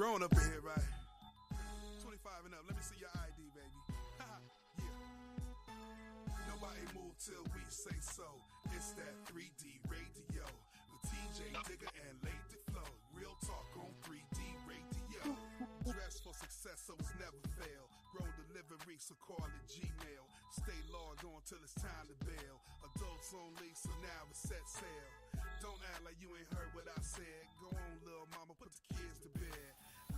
grown up in here, right? 25 and up. Let me see your ID, baby. Yeah. Nobody move till we say so. It's that 3D radio with TJ Digger and Lady Flow. Real talk on 3D radio. Dress for success, so it's never fail. Grow delivery, so call it Gmail. Stay logged on till it's time to bail. Adults only, so now it's set sail. Don't act like you ain't heard what I said. Go on, little mama, put the kids to bed.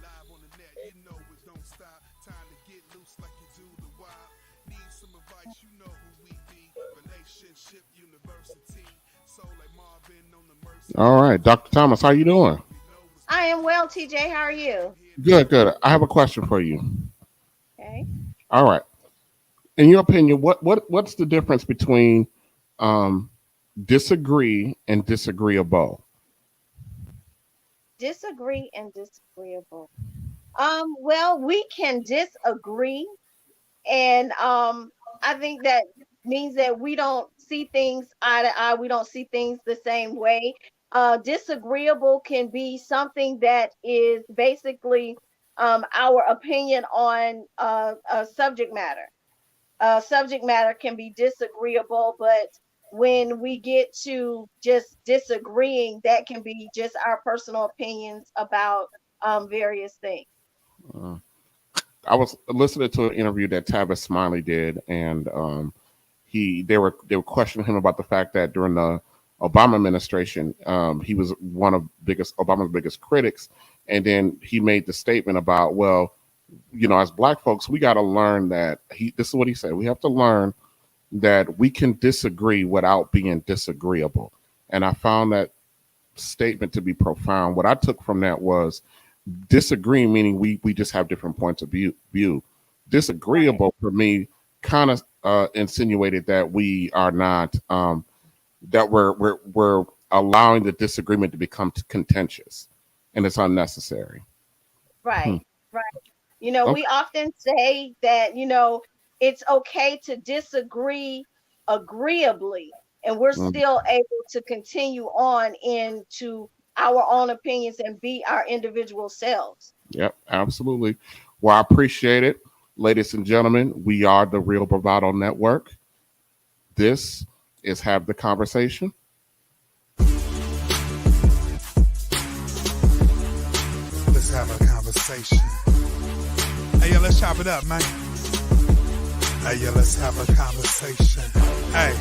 Live on the net, you know it don't stop. Time to get loose like you do the wild. Need some advice, you know who we be. Relationship University. So like Marvin on the Mercy. All right, Dr. Thomas, how you doing? I am well, TJ. How are you? Good, good. I have a question for you. Okay. All right. In your opinion, what's the difference between disagree and disagreeable? Disagree and disagreeable. Well, we can disagree, and I think that means that we don't see things eye to eye. We don't see things the same way. Disagreeable can be something that is basically our opinion on a subject matter. Subject matter can be disagreeable, but when we get to just disagreeing, that can be just our personal opinions about various things. I was listening to an interview that Tavis Smiley did, and they were questioning him about the fact that during the Obama administration, he was one of Obama's biggest critics, and then he made the statement about, well, you know, as Black folks, we got to learn that this is what he said. We have to learn that we can disagree without being disagreeable. And I found that statement to be profound. What I took from that was disagreeing, meaning we just have different points of view. Disagreeable for me kind of insinuated that we are not, that we're allowing the disagreement to become contentious, and it's unnecessary. Right, right. You know, we often say that, you know, it's okay to disagree agreeably, and we're still able to continue on into our own opinions and be our individual selves. Yep, absolutely. Well, I appreciate it. Ladies and gentlemen, we are the Real Bravado Network. This is Have the Conversation. Let's have a conversation. Hey, yo, let's chop it up, man. Hey, yo, let's have a conversation. Hey,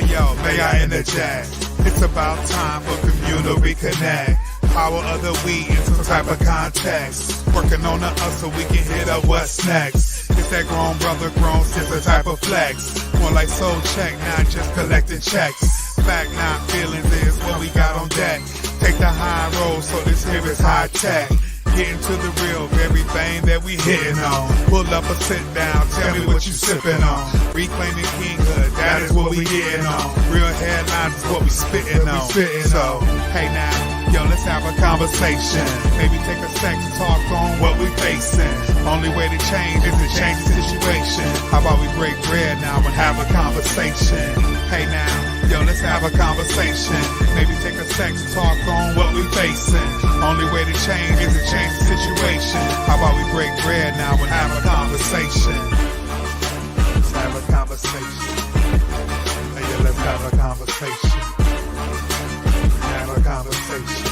yo, may I interject? It's about time for communal reconnect. Power of the we in some type of context. Working on the us so we can hit up what's next. It's that grown brother, grown sister type of flex. More like soul check, not just collecting checks. Fact, not feelings is what we got on deck. Take the high road, so this here is high tech. Getting to the real, very vein that we hitting on. Pull up or sit down, tell me what you sipping on. Reclaiming kinghood, that is what we getting on. Real headlines is what we spitting on. So, hey now, yo, let's have a conversation. Maybe take a sec to talk on what we facing. Only way to change is to change the situation. How about we break bread now and have a conversation? Hey now, yo, let's have a conversation. Maybe take a sec to talk on what we facing. Only way to change is to change the situation. How about we break bread now and have a conversation? Let's have a conversation. Hey, yeah, let's have a conversation. Have a conversation.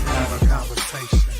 Have a conversation.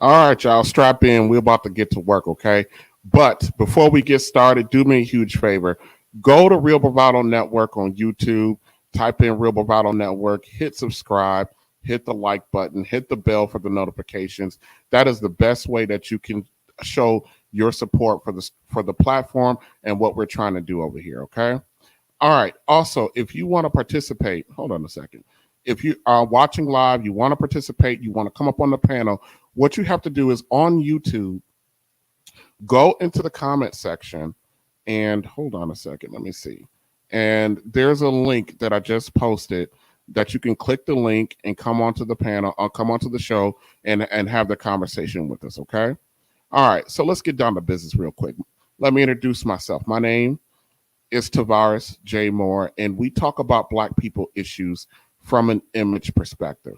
All right, y'all, strap in. We're about to get to work, okay? But before we get started, do me a huge favor. Go to Real Bravado Network on YouTube. Type in Real Bravado Network. Hit subscribe. Hit the like button. Hit the bell for the notifications. That is the best way that you can show your support for the platform and what we're trying to do over here, okay? All right. Also, if you want to participate, hold on a second. If you are watching live, you want to participate, you want to come up on the panel, what you have to do is on YouTube, Go into the comment section and hold on a second. Let me see. And there's a link that I just posted that you can click the link and come onto the panel, or come onto the show and have the conversation with us. Okay. All right. So let's get down to business real quick. Let me introduce myself. My name is Tavares J. Moore, and we talk about Black people issues from an image perspective.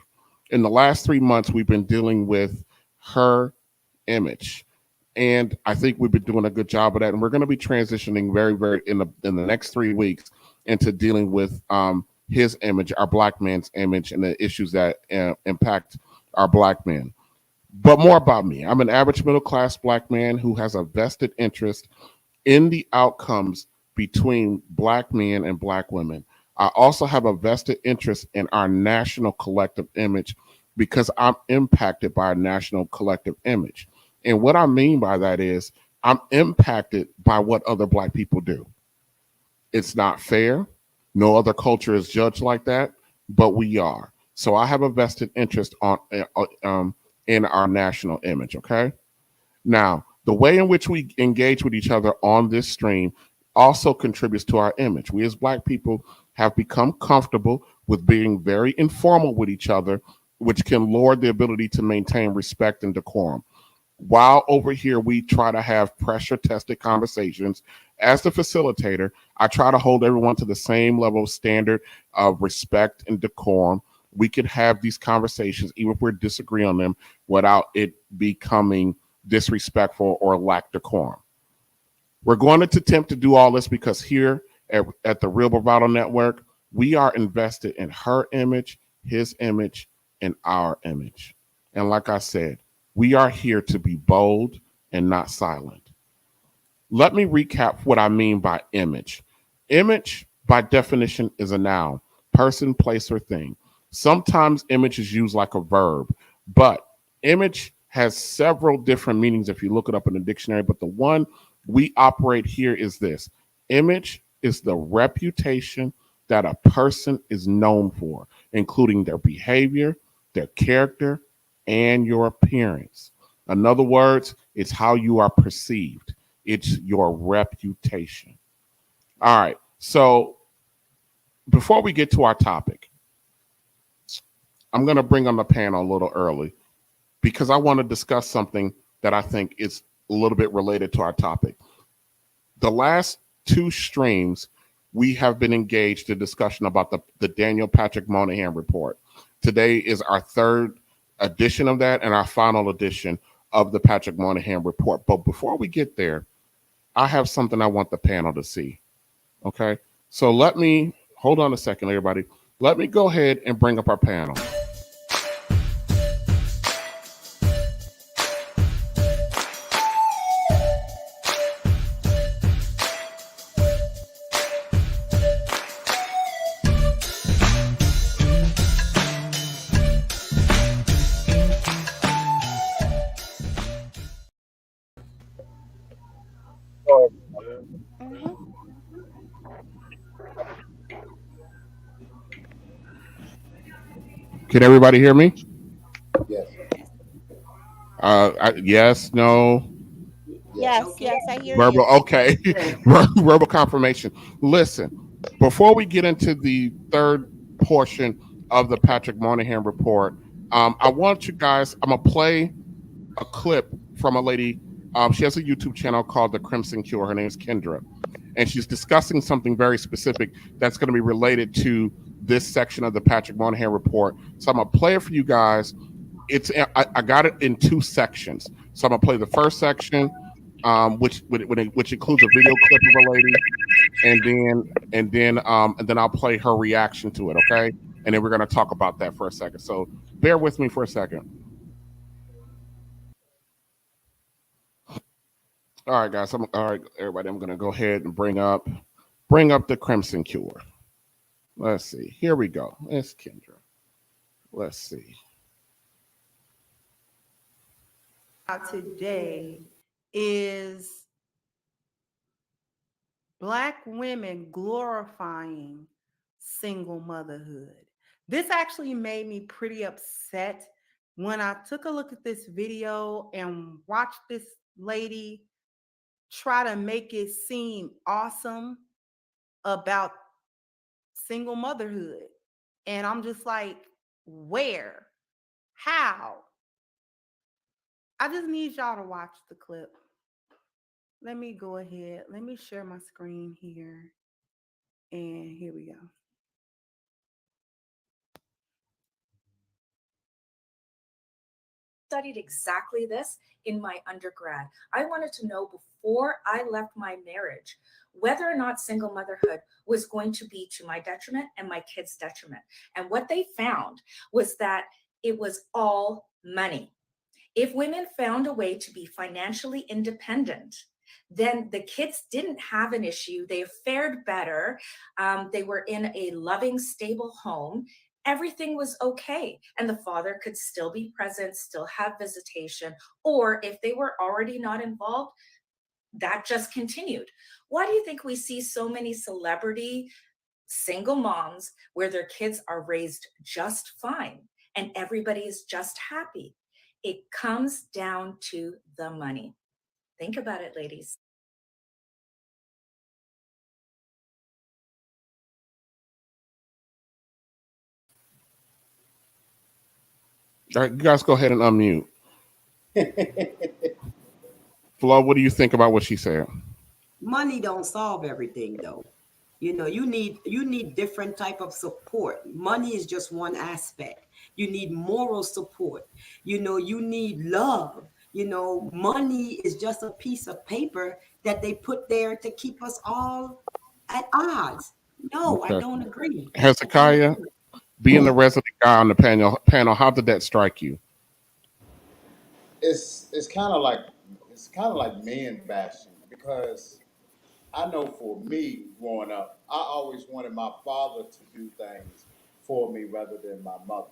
In the last 3 months, we've been dealing with her image. And I think we've been doing a good job of that. And we're going to be transitioning very in the next 3 weeks into dealing with his image, our Black man's image, and the issues that impact our Black men. But more about me. I'm an average middle class Black man who has a vested interest in the outcomes between Black men and Black women. I also have a vested interest in our national collective image because I'm impacted by our national collective image. And what I mean by that is I'm impacted by what other Black people do. It's not fair. No other culture is judged like that, but we are. So I have a vested interest in our national image, okay? Now, the way in which we engage with each other on this stream also contributes to our image. We as Black people have become comfortable with being very informal with each other, which can lower the ability to maintain respect and decorum. While over here, we try to have pressure-tested conversations. As the facilitator, I try to hold everyone to the same level of standard of respect and decorum. We could have these conversations, even if we disagree on them, without it becoming disrespectful or lack decorum. We're going to attempt to do all this because here at the Real Bravado Network, we are invested in her image, his image, and our image. And like I said, we are here to be bold and not silent. Let me recap what I mean by image. Image, by definition, is a noun, person, place, or thing. Sometimes image is used like a verb, but image has several different meanings if you look it up in the dictionary, but the one we operate here is this. Image is the reputation that a person is known for, including their behavior, their character, and your appearance. In other words, it's how you are perceived. It's your reputation. All right. So before we get to our topic, I'm going to bring on the panel a little early because I want to discuss something that I think is a little bit related to our topic. The last 2 streams, we have been engaged in discussion about the Daniel Patrick Moynihan report. Today is our 3rd edition of that and our final edition of the Patrick Moynihan report. But before we get there, I have something I want the panel to see. Okay, so let me hold on a second, everybody. Let me go ahead and bring up our panel. Can everybody hear me? Yes. Yes, no. Yes, I hear Verbal, you. okay. Verbal confirmation. Listen, before we get into the 3rd portion of the Patrick Moynihan report, I want you guys, I'm going to play a clip from a lady. She has a YouTube channel called The Crimson Cure. Her name is Kendra. And she's discussing something very specific that's going to be related to this section of the Patrick Moynihan report. So I'm going to play it for you guys. I got it in 2 sections. So I'm going to play the first section, which includes a video clip of a lady, and then I'll play her reaction to it, okay? And then we're going to talk about that for a second. So bear with me for a second. All right, guys. All right, everybody. I'm going to go ahead and bring up the Crimson Cure. Let's see. Here we go. It's Kendra. Let's see. Today is Black women glorifying single motherhood. This actually made me pretty upset when I took a look at this video and watched this lady try to make it seem awesome about single motherhood. And I'm just like, where? How? I just need y'all to watch the clip. Let me go ahead. Let me share my screen here. And here we go. Studied exactly this in my undergrad. I wanted to know before I left my marriage whether or not single motherhood was going to be to my detriment and my kids' detriment. And what they found was that it was all money. If women found a way to be financially independent, then the kids didn't have an issue. They fared better. They were in a loving, stable home. Everything was okay. And the father could still be present, still have visitation. Or if they were already not involved, that just continued. Why do you think we see so many celebrity single moms where their kids are raised just fine and everybody is just happy? It comes down to the money. Think about it, ladies. All right, you guys go ahead and unmute. Flo, what do you think about what she said? Money don't solve everything, though. You know, you need different type of support. Money is just one aspect. You need moral support. You know, you need love. You know, money is just a piece of paper that they put there to keep us all at odds. No, I Okay. don't agree. Hezekiah, being the resident guy on the panel, how did that strike you? It's kind of like man bashing, because I know for me growing up, I always wanted my father to do things for me rather than my mother.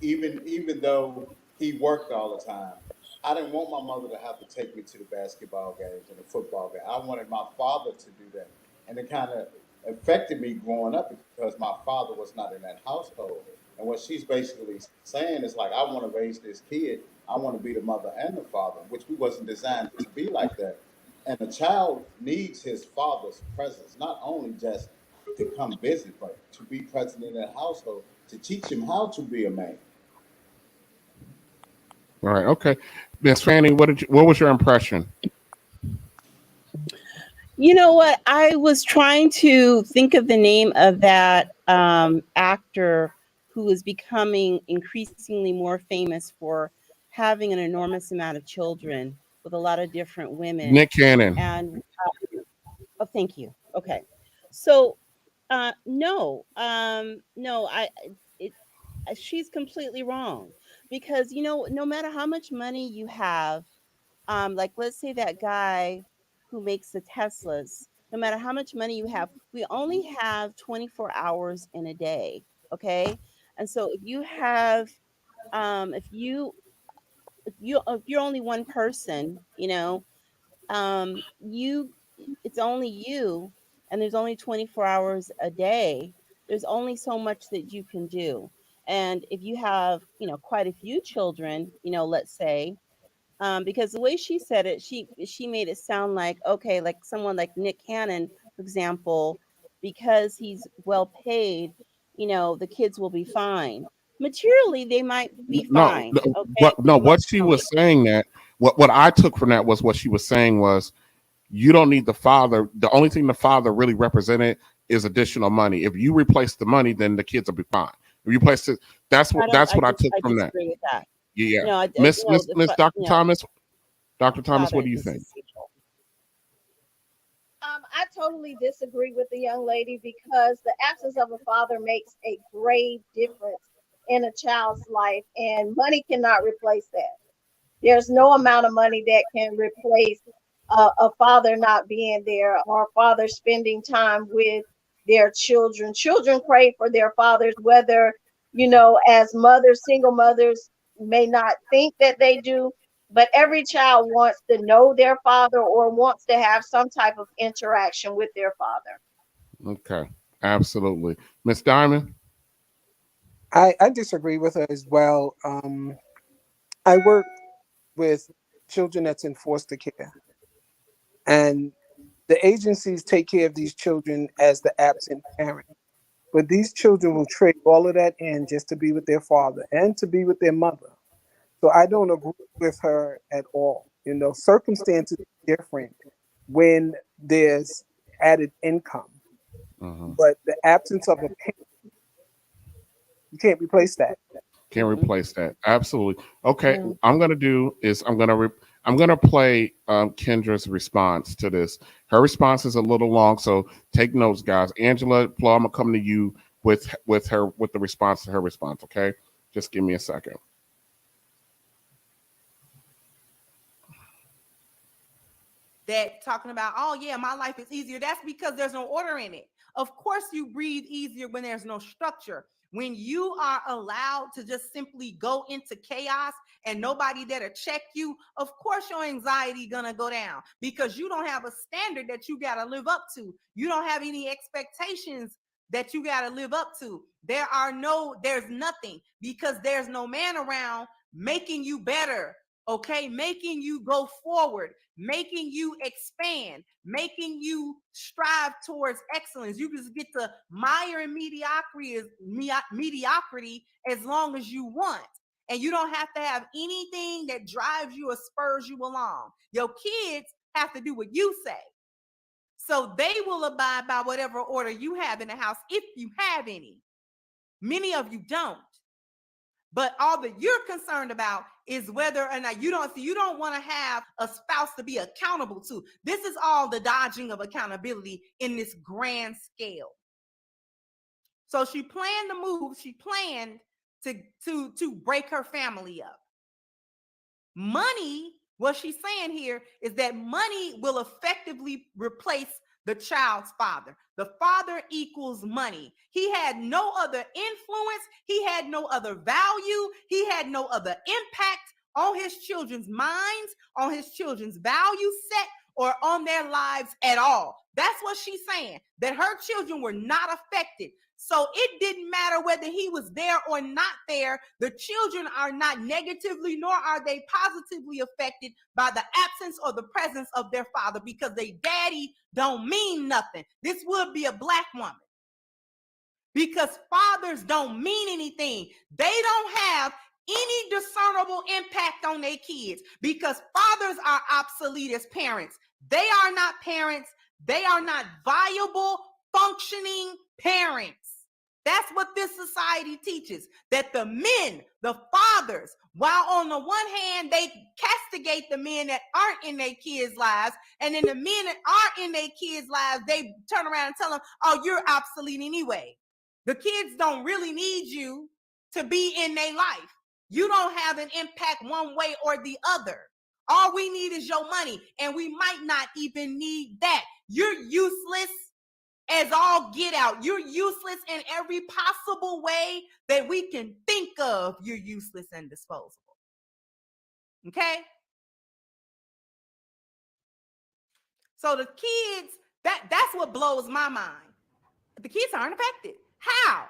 Even though he worked all the time, I didn't want my mother to have to take me to the basketball games and the football game. I wanted my father to do that, and it kind of affected me growing up because my father was not in that household. And what she's basically saying is like, I want to raise this kid. I want to be the mother and the father, which we wasn't designed to be like that. And a child needs his father's presence, not only just to come visit, but to be present in that household, to teach him how to be a man. All right, okay. Miss Fanny, what was your impression? You know what? I was trying to think of the name of that actor who is becoming increasingly more famous for having an enormous amount of children with a lot of different women. Nick Cannon. And oh, thank you. Okay, so no, she's completely wrong, because you know, no matter how much money you have, like let's say that guy who makes the Teslas, no matter how much money you have, we only have 24 hours in a day. Okay. And so if you have, if you're only one person, you know, you, it's only you, and there's only 24 hours a day. There's only so much that you can do. And if you have, you know, quite a few children, you know, let's say, because the way she said it, she made it sound like, okay, like someone like Nick Cannon, for example, because he's well paid, you know, the kids will be fine. Materially, they might be No, fine. Okay, they might what be she fine. was saying, that what I took from that was, what she was saying was, you don't need the father. The only thing the father really represented is additional money. If you replace the money, then the kids will be fine. If you replace it, that's what I took I from that. disagree with that. Yeah, No, Miss Dr. no, Thomas, Dr. Thomas, father what do you is think? essential. I totally disagree with the young lady, because the absence of a father makes a grave difference in a child's life, and money cannot replace that. There's no amount of money that can replace a father not being there, or a father spending time with their children. Children crave for their fathers, whether, you know, as mothers, single mothers may not think that they do, but every child wants to know their father or wants to have some type of interaction with their father. Okay, absolutely. Miss Diamond? I disagree with her as well. I work with children that's in foster care. And the agencies take care of these children as the absent parent. But these children will trade all of that in just to be with their father and to be with their mother. So I don't agree with her at all. You know, circumstances are different when there's added income. But the absence of a parent, you can't replace that. Can't replace that. Absolutely. Okay, No. I'm gonna play Kendra's response to this. Her response is a little long, so take notes, guys. Angela, Flo, I'm gonna come to you with the response to her response. Okay, just give me a second. That talking about, oh yeah, my life is easier. That's because there's no order in it. Of course, you breathe easier when there's no structure. When you are allowed to just simply go into chaos and nobody there to check you, of course your anxiety gonna go down because you don't have a standard that you gotta live up to. You don't have any expectations that you gotta live up to. There's nothing because there's no man around making you better, okay? Making you go forward, making you expand, making you strive towards excellence. You just get to mire in mediocrity as long as you want. And you don't have to have anything that drives you or spurs you along. Your kids have to do what you say. So they will abide by whatever order you have in the house, if you have any. Many of you don't. But all that you're concerned about is whether or not you don't want to have a spouse to be accountable to. This is all the dodging of accountability in this grand scale. So she planned to move. She planned to break her family up. Money, what she's saying here is that money will effectively replace the child's father. The father equals money. He had no other influence. He had no other value. He had no other impact on his children's minds, on his children's value set, or on their lives at all. That's what she's saying, that her children were not affected. So it didn't matter whether he was there or not there. The children are not negatively, nor are they positively affected by the absence or the presence of their father, because their daddy don't mean nothing. This would be a black woman, because fathers don't mean anything. They don't have any discernible impact on their kids, because fathers are obsolete as parents. They are not parents. They are not viable, functioning parents. That's what this society teaches, that the men, the fathers, while on the one hand, they castigate the men that aren't in their kids' lives, and then the men that are in their kids' lives, they turn around and tell them, oh, you're obsolete anyway. The kids don't really need you to be in their life. You don't have an impact one way or the other. All we need is your money, and we might not even need that. You're useless as all get out. You're useless in every possible way that we can think of. You're useless and disposable. Okay? So the kids, that's what blows my mind. The kids aren't affected. How?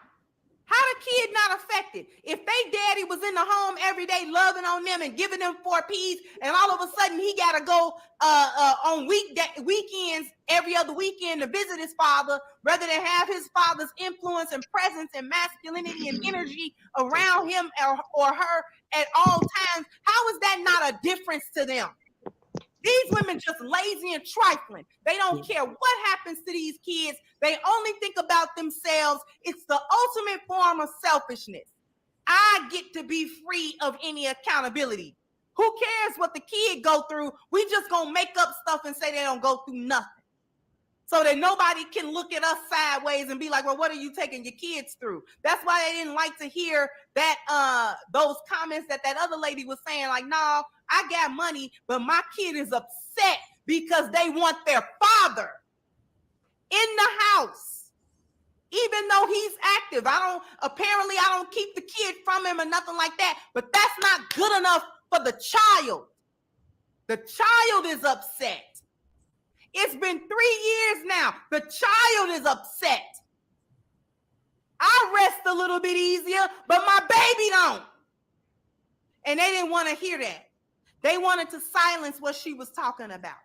How the kid not affected? If they daddy was in the home every day loving on them and giving them 4 P's, and all of a sudden he got to go on weekends, every other weekend, to visit his father, rather than have his father's influence and presence and masculinity and energy around him or her at all times, how is that not a difference to them? These women just lazy and trifling. They don't care what happens to these kids. They only think about themselves. It's the ultimate form of selfishness. I get to be free of any accountability. Who cares what the kid go through? We just gonna make up stuff and say they don't go through nothing, so that nobody can look at us sideways and be like, well, what are you taking your kids through? That's why they didn't like to hear that those comments that other lady was saying, like, no, I got money, but my kid is upset because they want their father in the house, even though he's active. I don't keep the kid from him or nothing like that, but that's not good enough for the child. The child is upset. It's been 3 years now. The child is upset. I rest a little bit easier, but my baby don't. And they didn't want to hear that. They wanted to silence what she was talking about.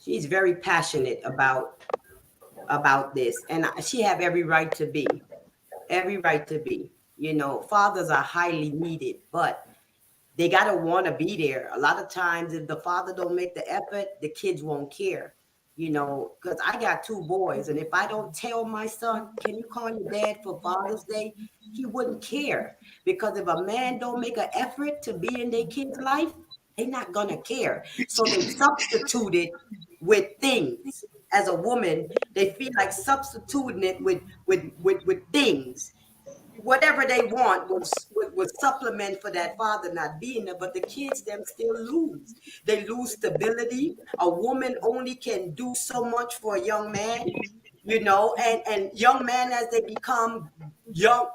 She's very passionate about this, and she have every right to be. Every right to be. You know, fathers are highly needed, but they gotta want to be there. A lot of times, if the father don't make the effort, the kids won't care. You know, because I got 2 boys, and if I don't tell my son, "Can you call your dad for Father's Day?" he wouldn't care. Because if a man don't make an effort to be in their kid's life, they're not gonna care. So they substitute it with things. As a woman, they feel like substituting it with things. Whatever they want was supplement for that father not being there, but the kids them still lose. They lose stability. A woman only can do so much for a young man, you know, and young men as they become young,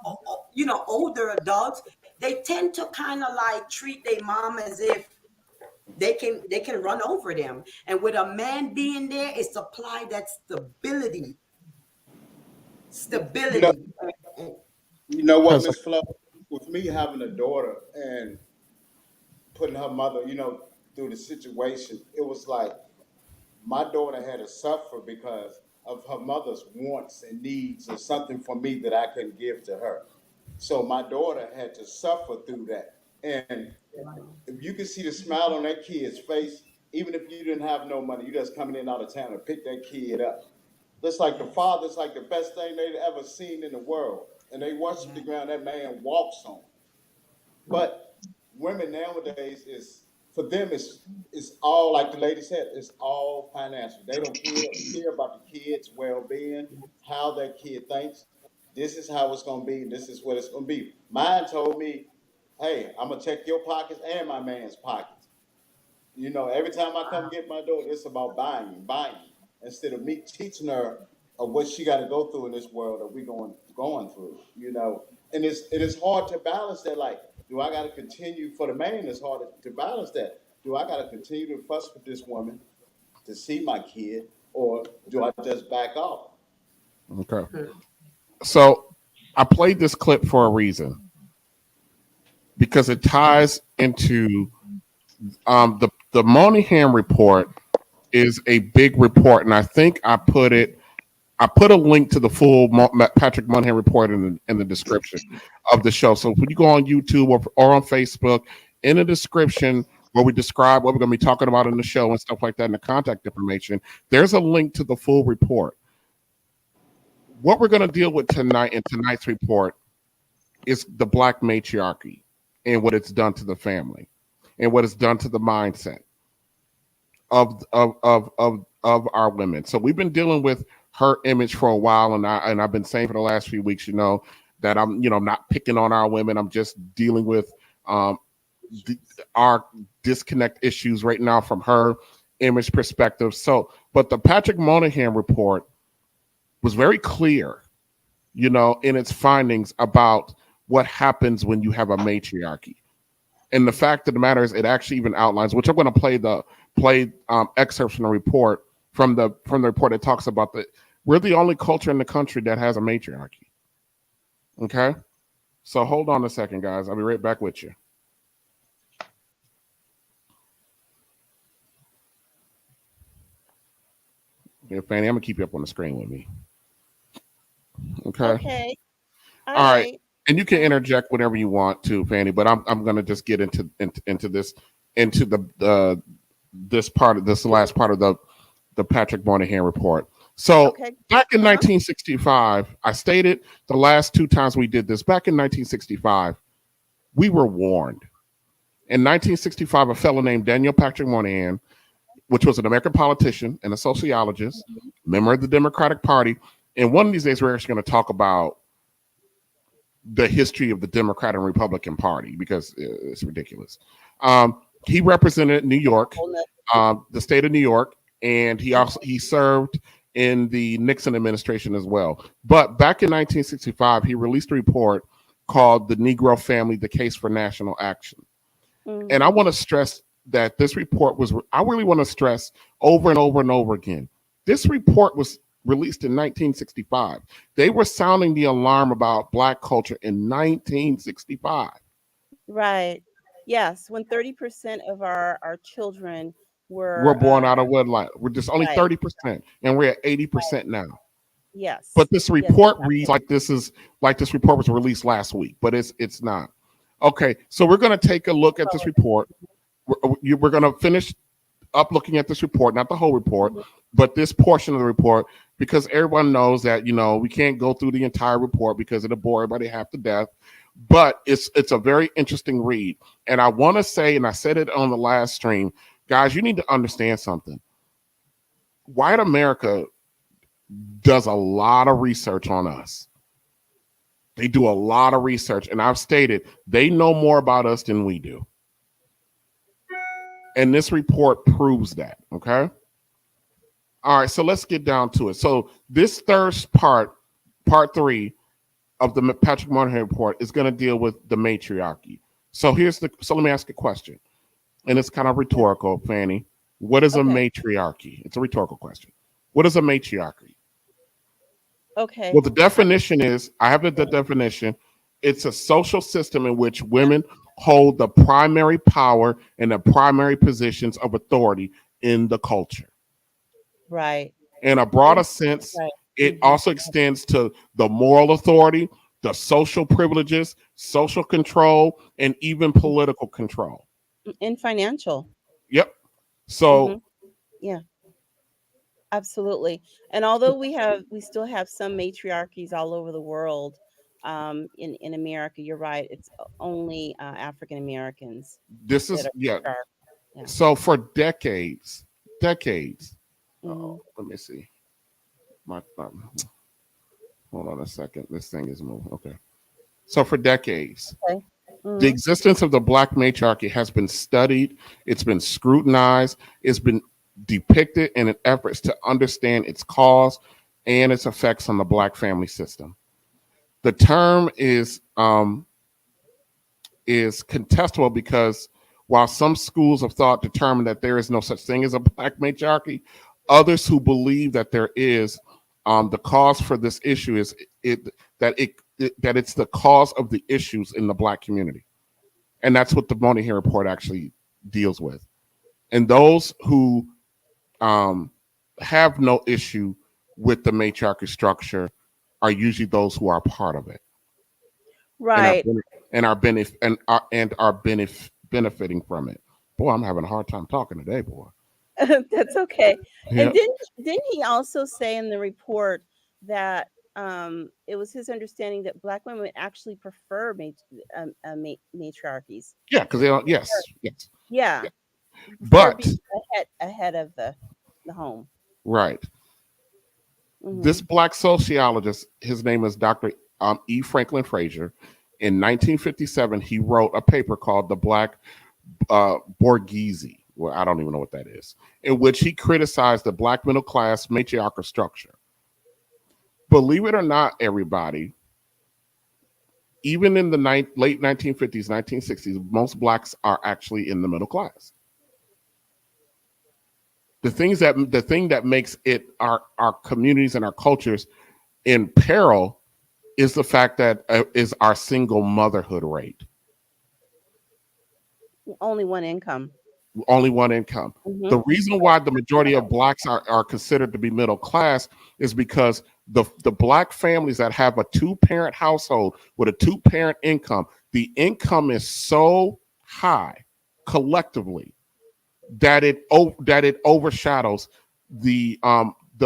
you know, older adults, they tend to kind of like treat their mom as if they can run over them. And with a man being there, it supply that stability. You know, Stability. you know what, Because Miss Flo? With me having a daughter and putting her mother, through the situation, it was like my daughter had to suffer because of her mother's wants and needs or something for me that I couldn't give to her. So my daughter had to suffer through that. And if you could see the smile on that kid's face, even if you didn't have no money, you just coming in out of town and pick that kid up. That's like the father's like the best thing they'd ever seen in the world. And they worship the ground that man walks on. But women nowadays is for them it's all like the lady said, it's all financial. They don't care about the kid's well being, how that kid thinks. This is how it's gonna be, this is what it's gonna be. Mine told me, hey, I'm gonna check your pockets and my man's pockets. Every time I come get my daughter, it's about buying, instead of me teaching her of what she got to go through in this world that we going through. And it is hard to balance that. Like, do I got to continue for the man? It's hard to balance that. Do I got to continue to fuss with this woman to see my kid, or do I just back off? okay, so I played this clip for a reason because it ties into the MOYNIHAN report is a big report, and I think I put a link to the full Patrick MOYNIHAN report in the description of the show. So when you go on YouTube or on Facebook, in the description where we describe what we're going to be talking about in the show and stuff like that, and the contact information, there's a link to the full report. What we're going to deal with tonight in tonight's report is the Black matriarchy and what it's done to the family and what it's done to the mindset of our women. So we've been dealing with her image for a while, and I've been saying for the last few weeks, that I'm not picking on our women. I'm just dealing with our disconnect issues right now from her image perspective. So, but the Patrick MOYNIHAN report was very clear, in its findings about what happens when you have a matriarchy. And the fact of the matter is, it actually even outlines, which I'm going to play excerpts from the report from the report that talks about that we're the only culture in the country that has a matriarchy. Okay, so hold on a second, guys. I'll be right back with you. Yeah, Fanny, I'm gonna keep you up on the screen with me. Okay. Okay. All right. And you can interject whatever you want to, Fanny, but I'm gonna just get into this this last part of the Patrick MOYNIHAN report. So back in 1965, I stated the last 2 times we did this. Back in 1965, we were warned. In 1965, a fellow named Daniel Patrick MOYNIHAN, which was an American politician and a sociologist, member of the Democratic Party, and one of these days we're actually going to talk about the history of the Democrat and Republican Party because it's ridiculous. He represented New York, the state of New York, and he served in the Nixon administration as well. But back in 1965, he released a report called The Negro Family, The Case for National Action. Mm-hmm. And I want to stress that this report I really want to stress over and over and over again. This report was released in 1965. They were sounding the alarm about Black culture in 1965. Right. Yes. When 30% of our children We're were born out of wedlock. We're just only right. 30%, and we're at 80% now. Yes. But this Yes, report exactly. reads like this report was released last week, but it's not. Okay, so we're going to take a look at this report. We're going to finish up looking at this report, not the whole report, but this portion of the report, because everyone knows that we can't go through the entire report because it'll bore everybody half to death. But it's a very interesting read, and I want to say, and I said it on the last stream, guys, you need to understand something. White America does a lot of research on us. They do a lot of research, and I've stated they know more about us than we do. And this report proves that, okay? All right, so let's get down to it. So this third part 3 of the Patrick Moynihan report is going to deal with the matriarchy. So let me ask a question, and it's kind of rhetorical, Fanny. What is a matriarchy? It's a rhetorical question. What is a matriarchy? Okay. Well, the definition is, I have the definition. It's a social system in which women hold the primary power and the primary positions of authority in the culture. Right. In a broader sense, right. It also extends to the moral authority, the social privileges, social control, and even political control. And financial. Yep. So, yeah. Absolutely. And although we still have some matriarchies all over the world, in America, you're right. It's only African Americans. This is yeah. So for decades. Oh, let me see. Hold on a second. This thing is moving. Okay. So for decades, the existence of the Black matriarchy has been studied. It's been scrutinized. It's been depicted in an effort to understand its cause and its effects on the Black family system. The term is contestable because while some schools of thought determine that there is no such thing as a Black matriarchy, others who believe that there is, the cause for this issue is that it's the cause of the issues in the Black community, and that's what the Moynihan report actually deals with. And those who have no issue with the matriarchy structure are usually those who are part of it, right, and are benefiting from it. Boy, I'm having a hard time talking today, boy. That's okay. Yeah. And didn't he also say in the report that it was his understanding that Black women actually prefer matriarchies? Yeah, because they don't. Yes. Yeah. But ahead of the home. Right. This Black sociologist, his name is Dr. E. Franklin Frazier. In 1957, he wrote a paper called The Black Bourgeoisie. Well, I don't even know what that is, in which he criticized the Black middle class matriarchal structure. Believe it or not, everybody, even in the late 1950s, 1960s, most Blacks are actually in the middle class. The thing that makes it our communities and our cultures in peril is the fact that is our single motherhood rate. Only one income. The reason why the majority of Blacks are considered to be middle class is because the Black families that have a 2-parent household with a 2-parent income, the income is so high collectively that it overshadows the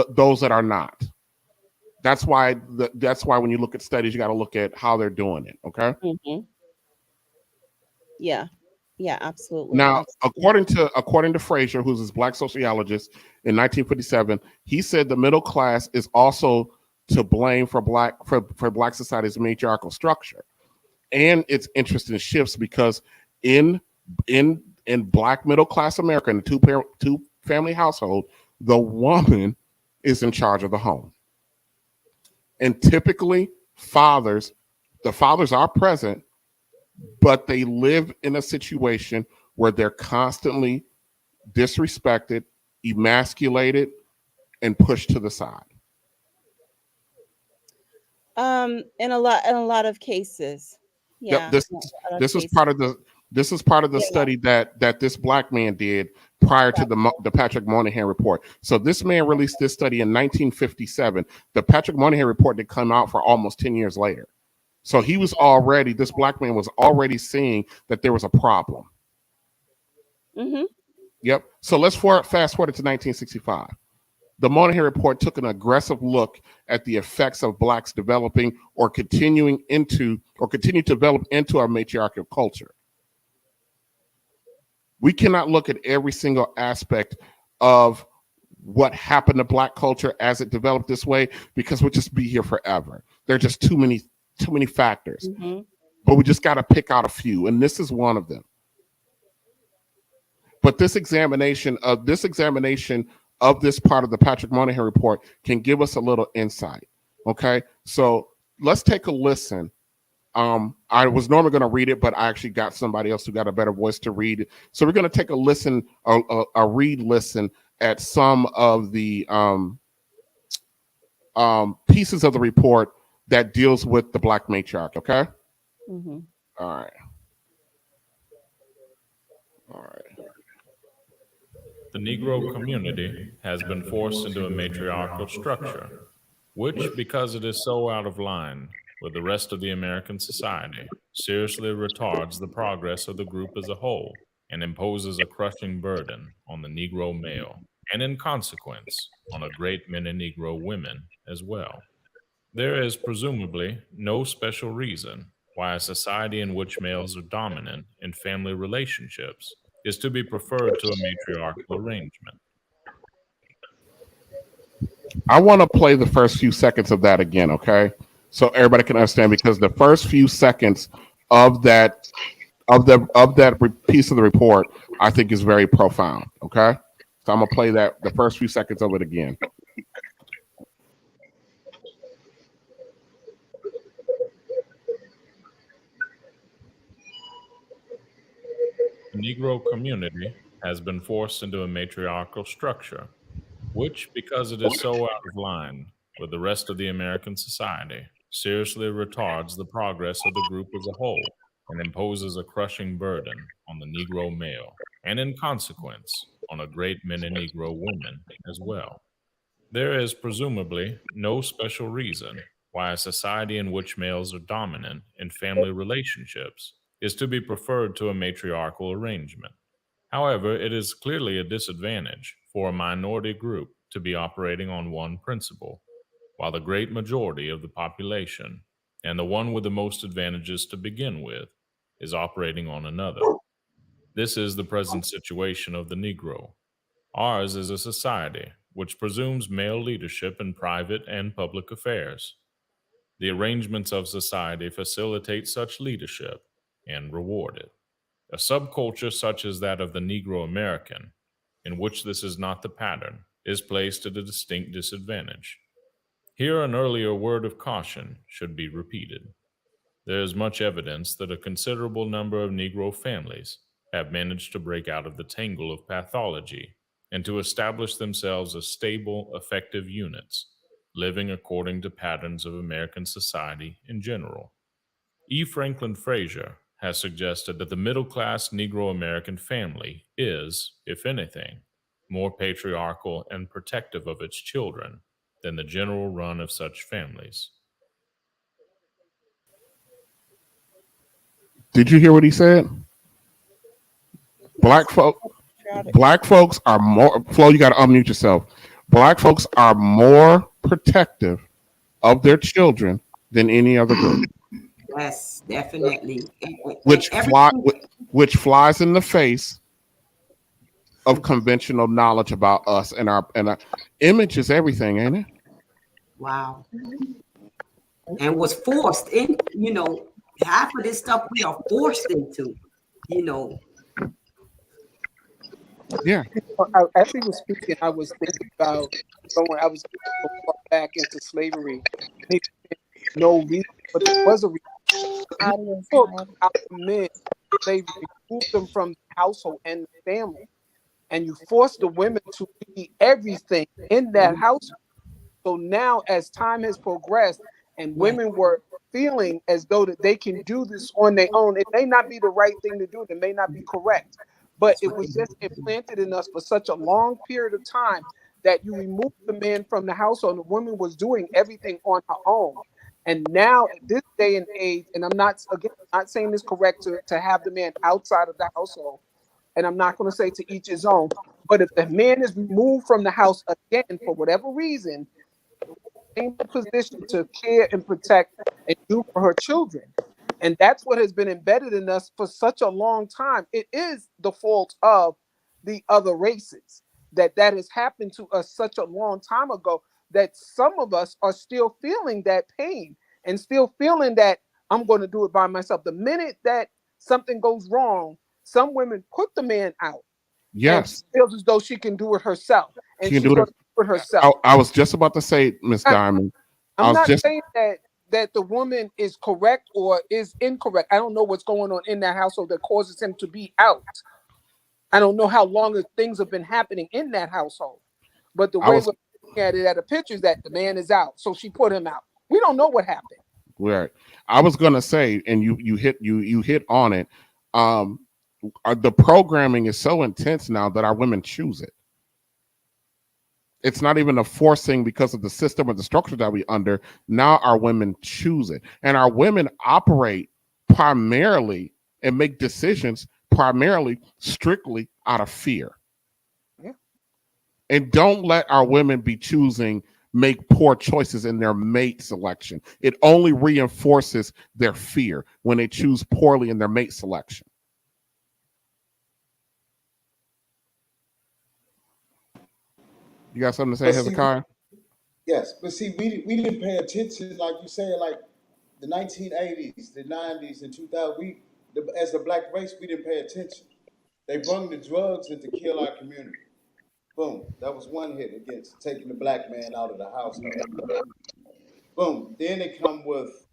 those that are not. That's why when you look at studies, you got to look at how they're doing it. Okay. Yeah, absolutely. Now, according to Frazier, who's this Black sociologist in 1957, he said the middle class is also to blame for Black society's matriarchal structure, and it's interesting shifts because in Black middle class America, in a 2-family household, the woman is in charge of the home, and typically the fathers are present, but they live in a situation where they're constantly disrespected, emasculated, and pushed to the side. In a lot of cases. Yeah. This is part of This is part of the study that this black man did prior to the Patrick Moynihan report. So this man released this study in 1957. The Patrick Moynihan report did come out for almost 10 years later. So he was already, this black man was already seeing that there was a problem. Mm-hmm. Yep. So let's fast forward to 1965. The Moynihan report took an aggressive look at the effects of blacks developing or continue to develop into our matriarchal culture. We cannot look at every single aspect of what happened to black culture as it developed this way, because we'll just be here forever. There are just too many factors. Mm-hmm. But we just got to pick out a few, and this is one of them. But this examination of this part of the Patrick Moynihan report can give us a little insight. Okay, so let's take a listen. I was normally going to read it, but I actually got somebody else who got a better voice to read it. So we're going to take a listen, a listen at some of the pieces of the report that deals with the black matriarch. Okay. Mm-hmm. All right. The Negro community has been forced into a matriarchal structure, which, because it is so out of line with the rest of the American society, seriously retards the progress of the group as a whole and imposes a crushing burden on the Negro male, and in consequence, on a great many Negro women as well. There is presumably no special reason why a society in which males are dominant in family relationships is to be preferred to a matriarchal arrangement. I want to play the first few seconds of that again, okay? So everybody can understand, because the first few seconds of that piece of the report, I think, is very profound, okay? So I'm gonna play the first few seconds of it again. The Negro community has been forced into a matriarchal structure, which, because it is so out of line with the rest of the American society, seriously retards the progress of the group as a whole and imposes a crushing burden on the Negro male, and in consequence, on a great many Negro women as well. There is presumably no special reason why a society in which males are dominant in family relationships is to be preferred to a matriarchal arrangement. However, it is clearly a disadvantage for a minority group to be operating on one principle, while the great majority of the population, and the one with the most advantages to begin with, is operating on another. This is the present situation of the Negro. Ours is a society which presumes male leadership in private and public affairs. The arrangements of society facilitate such leadership and reward it. A subculture such as that of the Negro American, in which this is not the pattern, is placed at a distinct disadvantage. Here, an earlier word of caution should be repeated. There is much evidence that a considerable number of Negro families have managed to break out of the tangle of pathology and to establish themselves as stable, effective units, living according to patterns of American society in general. E. Franklin Frazier has suggested that the middle-class Negro American family is, if anything, more patriarchal and protective of its children than the general run of such families. Did you hear what he said? Black folks are more, Flo, you got to unmute yourself. Black folks are more protective of their children than any other group. Yes, definitely. Which flies in the face of conventional knowledge about us, and our image is everything, ain't it? Wow. And was forced in, half of this stuff we are forced into, Yeah. As he was speaking, I was thinking about I was back into slavery. No reason, but there was a reason. Took out the men, they removed them from the household and the family, and you forced the women to be everything in that household. So now, as time has progressed, and women were feeling as though that they can do this on their own. It may not be the right thing to do. It may not be correct, but it was just implanted in us for such a long period of time that you removed the man from the household and the woman was doing everything on her own. And now at this day and age, and I'm not, again, not saying it's correct to have the man outside of the household, and I'm not going to say to each his own, but if the man is removed from the house again for whatever reason, in the position to care and protect and do for her children. And that's what has been embedded in us for such a long time. It is the fault of the other races that has happened to us such a long time ago that some of us are still feeling that pain and still feeling that I'm going to do it by myself. The minute that something goes wrong, some women put the man out. Yes. And feels as though she can do it herself. And She can she's do going it. to do it herself. I was just about to say, Miss Diamond. I'm not saying that the woman is correct or is incorrect. I don't know what's going on in that household that causes him to be out. I don't know how long things have been happening in that household. But the way we're looking at it at a picture is that the man is out. So she put him out. We don't know what happened. Right. I was gonna say, and you hit on it. The programming is so intense now that our women choose it. It's not even a forcing because of the system or the structure that we under. Now our women choose it. And our women operate primarily and make decisions primarily strictly out of fear. Yeah. And don't let our women be choosing, make poor choices in their mate selection. It only reinforces their fear when they choose poorly in their mate selection. You got something to say, Hezekiah? Yes, but see, we didn't pay attention, like you said, like the 1980s, the 90s, and 2000. As a black race, we didn't pay attention. They brought the drugs in to kill our community. Boom, that was one hit against taking the black man out of the household. Boom, then they come with,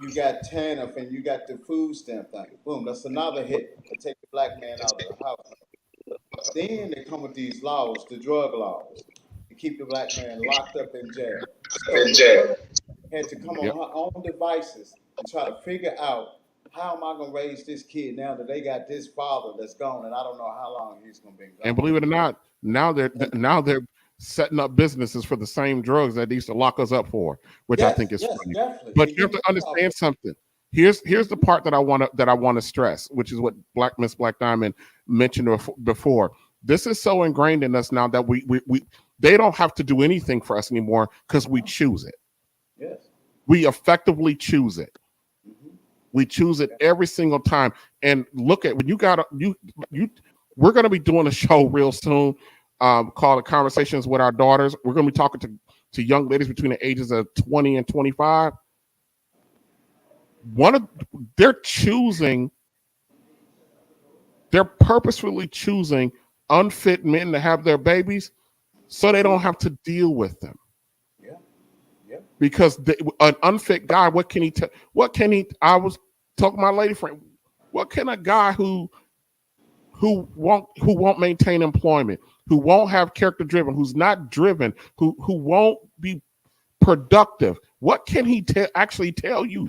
you got TANF and you got the food stamp thing. Boom, that's another hit to take the black man out of the house. Then they come with these laws, the drug laws, to keep the black man locked up in jail. So the woman had to come on her own devices and try to figure out, how am I going to raise this kid now that they got this father that's gone and I don't know how long he's going to be gone. And believe it or not, now they're setting up businesses for the same drugs that they used to lock us up for, which I think is funny. Definitely. But you have to understand something. Here's the part that I want to stress, which is what Miss Black Diamond mentioned before. This is so ingrained in us now that we they don't have to do anything for us anymore because we choose it. Yes. We effectively choose it. Mm-hmm. We choose it every single time. And look at when you got you. We're going to be doing a show real soon called Conversations with Our Daughters. We're going to be talking to young ladies between the ages of 20 and 25. They're purposefully choosing unfit men to have their babies so they don't have to deal with them. Yeah. Because an unfit guy, what can he tell? I was talking to my lady friend. What can a guy who won't maintain employment, who won't have character driven, who's not driven, who won't be productive, what can he actually tell you?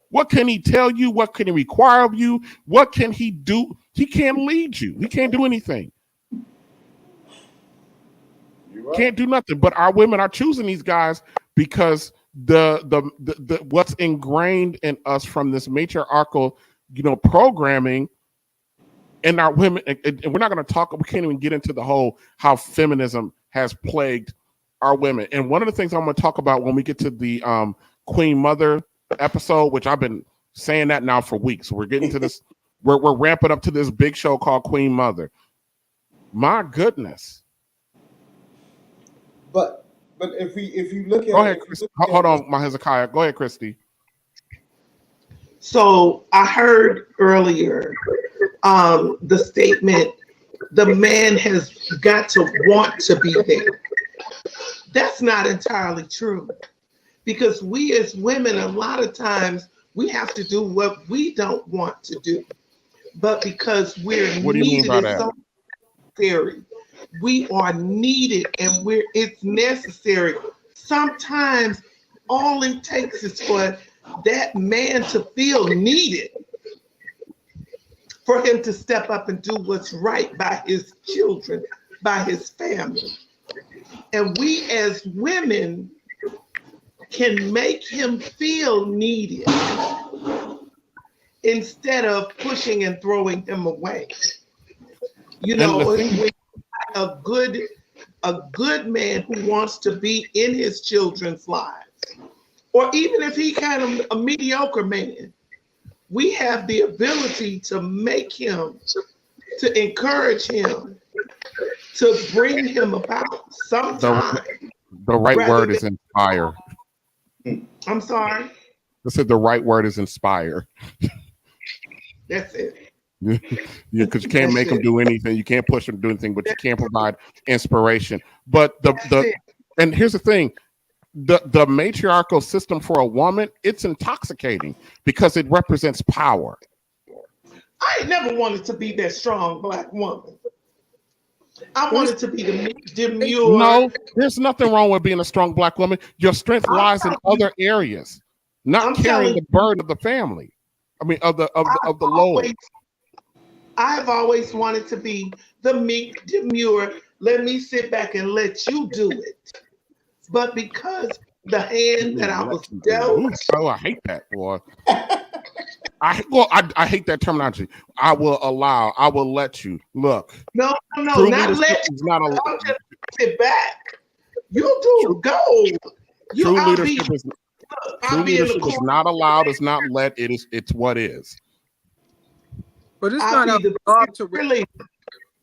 What can he tell you? What can he require of you? What can he do? He can't lead you. He can't do anything. Right. Can't do nothing. But our women are choosing these guys because the what's ingrained in us from this matriarchal, programming, and our women. And we're not going to talk. We can't even get into the whole how feminism has plagued our women. And one of the things I'm going to talk about when we get to the Queen Mother episode, which I've been saying that now for weeks. We're getting to this. We're ramping up to this big show called Queen Mother. My goodness. But if you look at, go ahead, Christy. Hold on, my Hezekiah. Go ahead, Christy. So I heard earlier the statement, the man has got to want to be there. That's not entirely true, because we as women, a lot of times we have to do what we don't want to do, but because we're needed, it's so necessary. We are needed and it's necessary. Sometimes all it takes is for that man to feel needed for him to step up and do what's right by his children, by his family. And we as women can make him feel needed instead of pushing and throwing him away. You know, a good man who wants to be in his children's lives, or even if he kind of a mediocre man, we have the ability to make him, to encourage him, to bring him about sometime. The right word is inspire. I'm sorry? I said the right word is inspire. That's it. Yeah, because you can't make them do anything. You can't push them to do anything, but you can provide inspiration. But and here's the thing. The matriarchal system for a woman, it's intoxicating because it represents power. I ain't never wanted to be that strong Black woman. I wanted to be the demure. No, there's nothing wrong with being a strong Black woman. Your strength lies in other areas, not carrying the burden of the family. I mean, of the load. I've always wanted to be the meek, demure. Let me sit back and let you do it. But because the hand that I was dealt. Oh, I hate that, boy. I hate that terminology. I will let you. Look. No, not let you. I'll just sit back. You do go. True leadership is not allowed, it's not let, it's what is. But it's not our job to raise.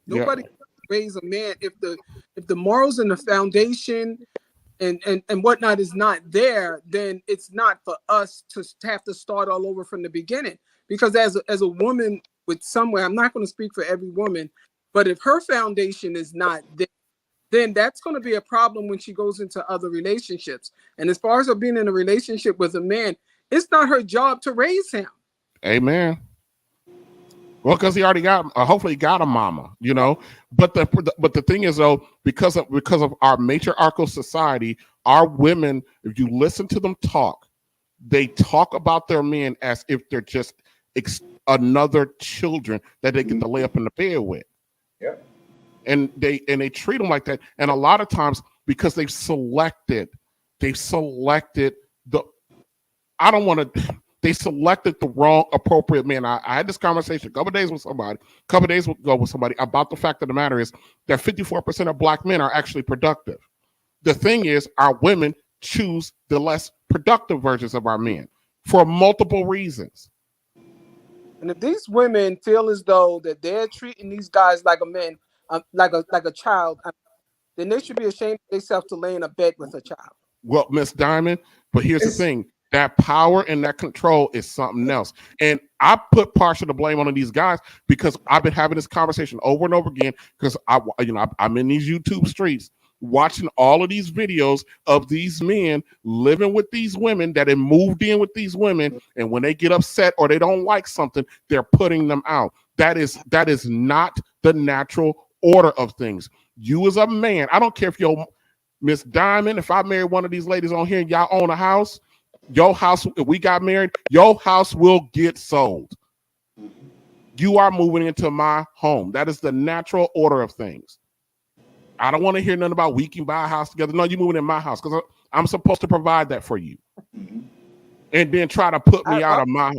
Nobody can raise a man if the morals and the foundation and whatnot is not there. Then it's not for us to have to start all over from the beginning. Because as a woman with somewhere, I'm not going to speak for every woman, but if her foundation is not there, then that's going to be a problem when she goes into other relationships. And as far as her being in a relationship with a man, it's not her job to raise him. Amen. Well, because he already got, hopefully he got a mama, you know. But the thing is, though, because of our matriarchal society, our women, if you listen to them talk, they talk about their men as if they're just another children that they get to lay up in the bed with. Yeah. And they treat them like that. And a lot of times, because they've selected they selected the wrong appropriate man. I had this conversation a couple days ago with somebody about the fact of the matter is that 54% of Black men are actually productive. The thing is, our women choose the less productive versions of our men for multiple reasons. And if these women feel as though that they're treating these guys like a man, like a child, then they should be ashamed of themselves to lay in a bed with a child. Well, Miss Diamond, but here's the thing. That power and that control is something else. And I put partial to blame on these guys because I've been having this conversation over and over again because I'm in these YouTube streets watching all of these videos of these men living with these women that have moved in with these women. And when they get upset or they don't like something, they're putting them out. That is not the natural order of things. You as a man, I don't care if you're Miss Diamond, if I marry one of these ladies on here and y'all own a house, your house, if we got married, your house will get sold. You are moving into my home. That is the natural order of things. I don't want to hear nothing about we can buy a house together. No, you're moving in my house because I'm supposed to provide that for you. And then try to put me out of my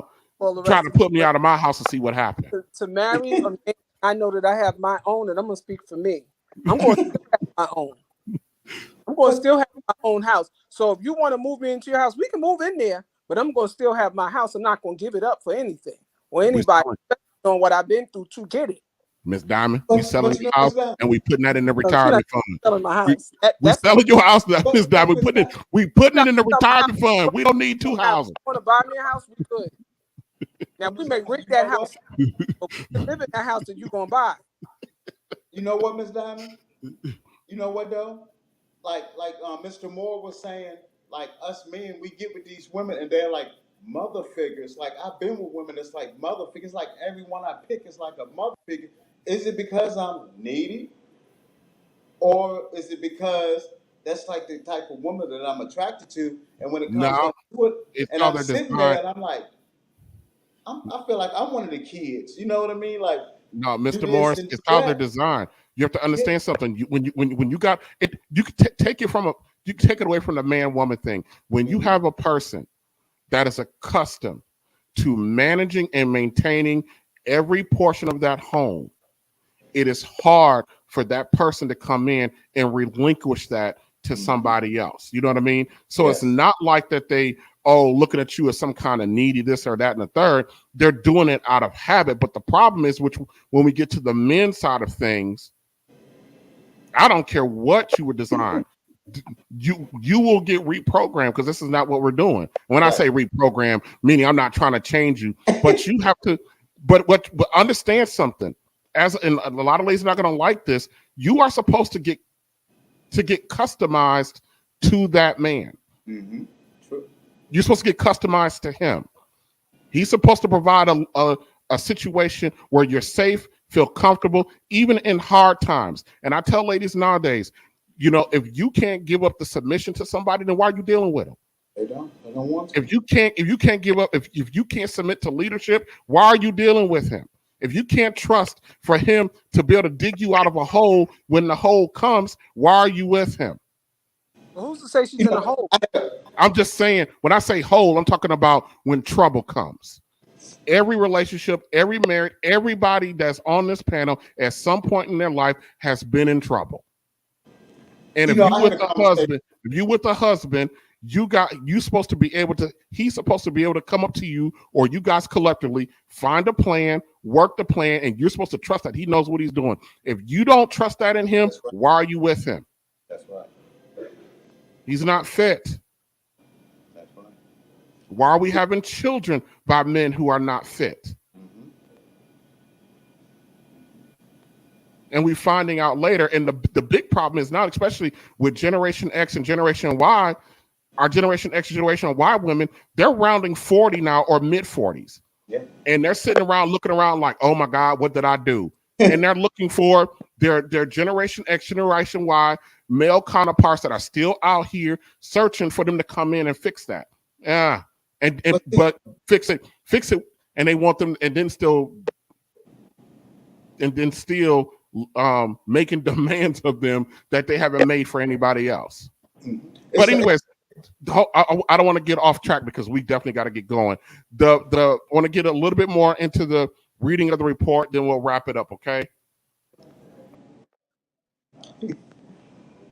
house and see what happens. To marry a man, I know that I have my own, and I'm gonna speak for me. I'm going to have my own. I'm going to still have my own house. So if you want to move into your house, we can move in there, but I'm going to still have my house. I'm not going to give it up for anything or anybody on what I've been through to get it. Miss Diamond, we selling your house and we putting that in the retirement fund. Selling my house. We selling your house, Miss Diamond. We putting it in the retirement fund. We don't need two houses. You want to buy me a house? We could. Now we may rent that house, but we can live in that house that you're gonna buy. You know what, Miss Diamond? You know what though? Like Mr. Moore was saying, like us men, we get with these women and they're like mother figures. Like I've been with women that's like mother figures. Like everyone I pick is like a mother figure. Is it because I'm needy? Or is it because that's like the type of woman that I'm attracted to. And when it comes No, down to it, it's and how I'm they're sitting there designed. and I'm like, I feel like I'm one of the kids. You know what I mean? Like, No, do Mr. this Morris, and do it's how they're that. designed. You have to Yeah. understand something. When you got it, you can take it from you can take it away from the man woman thing. When you have a person that is accustomed to managing and maintaining every portion of that home, it is hard for that person to come in and relinquish that to somebody else. You know what I mean? So it's not like that they, looking at you as some kind of needy this or that and the third. They're doing it out of habit. But the problem is, which when we get to the men's side of things, I don't care what you were designed. You will get reprogrammed, because this is not what we're doing. When I say reprogram, meaning I'm not trying to change you, but you have to, but understand something. As and a lot of ladies are not going to like this, you are supposed to get customized to that man. True. You're supposed to get customized to him. He's supposed to provide a situation where you're safe, feel comfortable, even in hard times. And I tell ladies nowadays, you know, if you can't give up the submission to somebody, then why are you dealing with them? They don't want to. If you can't give up, if you can't submit to leadership, why are you dealing with him? If you can't trust for him to be able to dig you out of a hole when the hole comes, why are you with him? Well, who's to say she's in a hole? I'm just saying, when I say hole, I'm talking about when trouble comes. Every relationship, every marriage, everybody that's on this panel at some point in their life has been in trouble. And if you with a husband, you supposed to be able to, he's supposed to be able to come up to you, or you guys collectively find a plan, work the plan, and you're supposed to trust that he knows what he's doing. If you don't trust that in him, why are you with him? That's right. He's not fit. That's right. Why are we having children by men who are not fit? And we're finding out later, and the big problem is now, especially with Generation X and Generation Y, our Generation X and Generation Y women, they're rounding 40 now, or mid-40s. Yeah. And they're sitting around looking around like, oh my God, what did I do? And they're looking for their Generation X, Generation Y male counterparts that are still out here searching for them to come in and fix that. Yeah. But fix it, and they want them, and then still making demands of them that they haven't made for anybody else. But anyways, I don't want to get off track, because we definitely got to get going. I want to get a little bit more into the reading of the report, then we'll wrap it up, okay?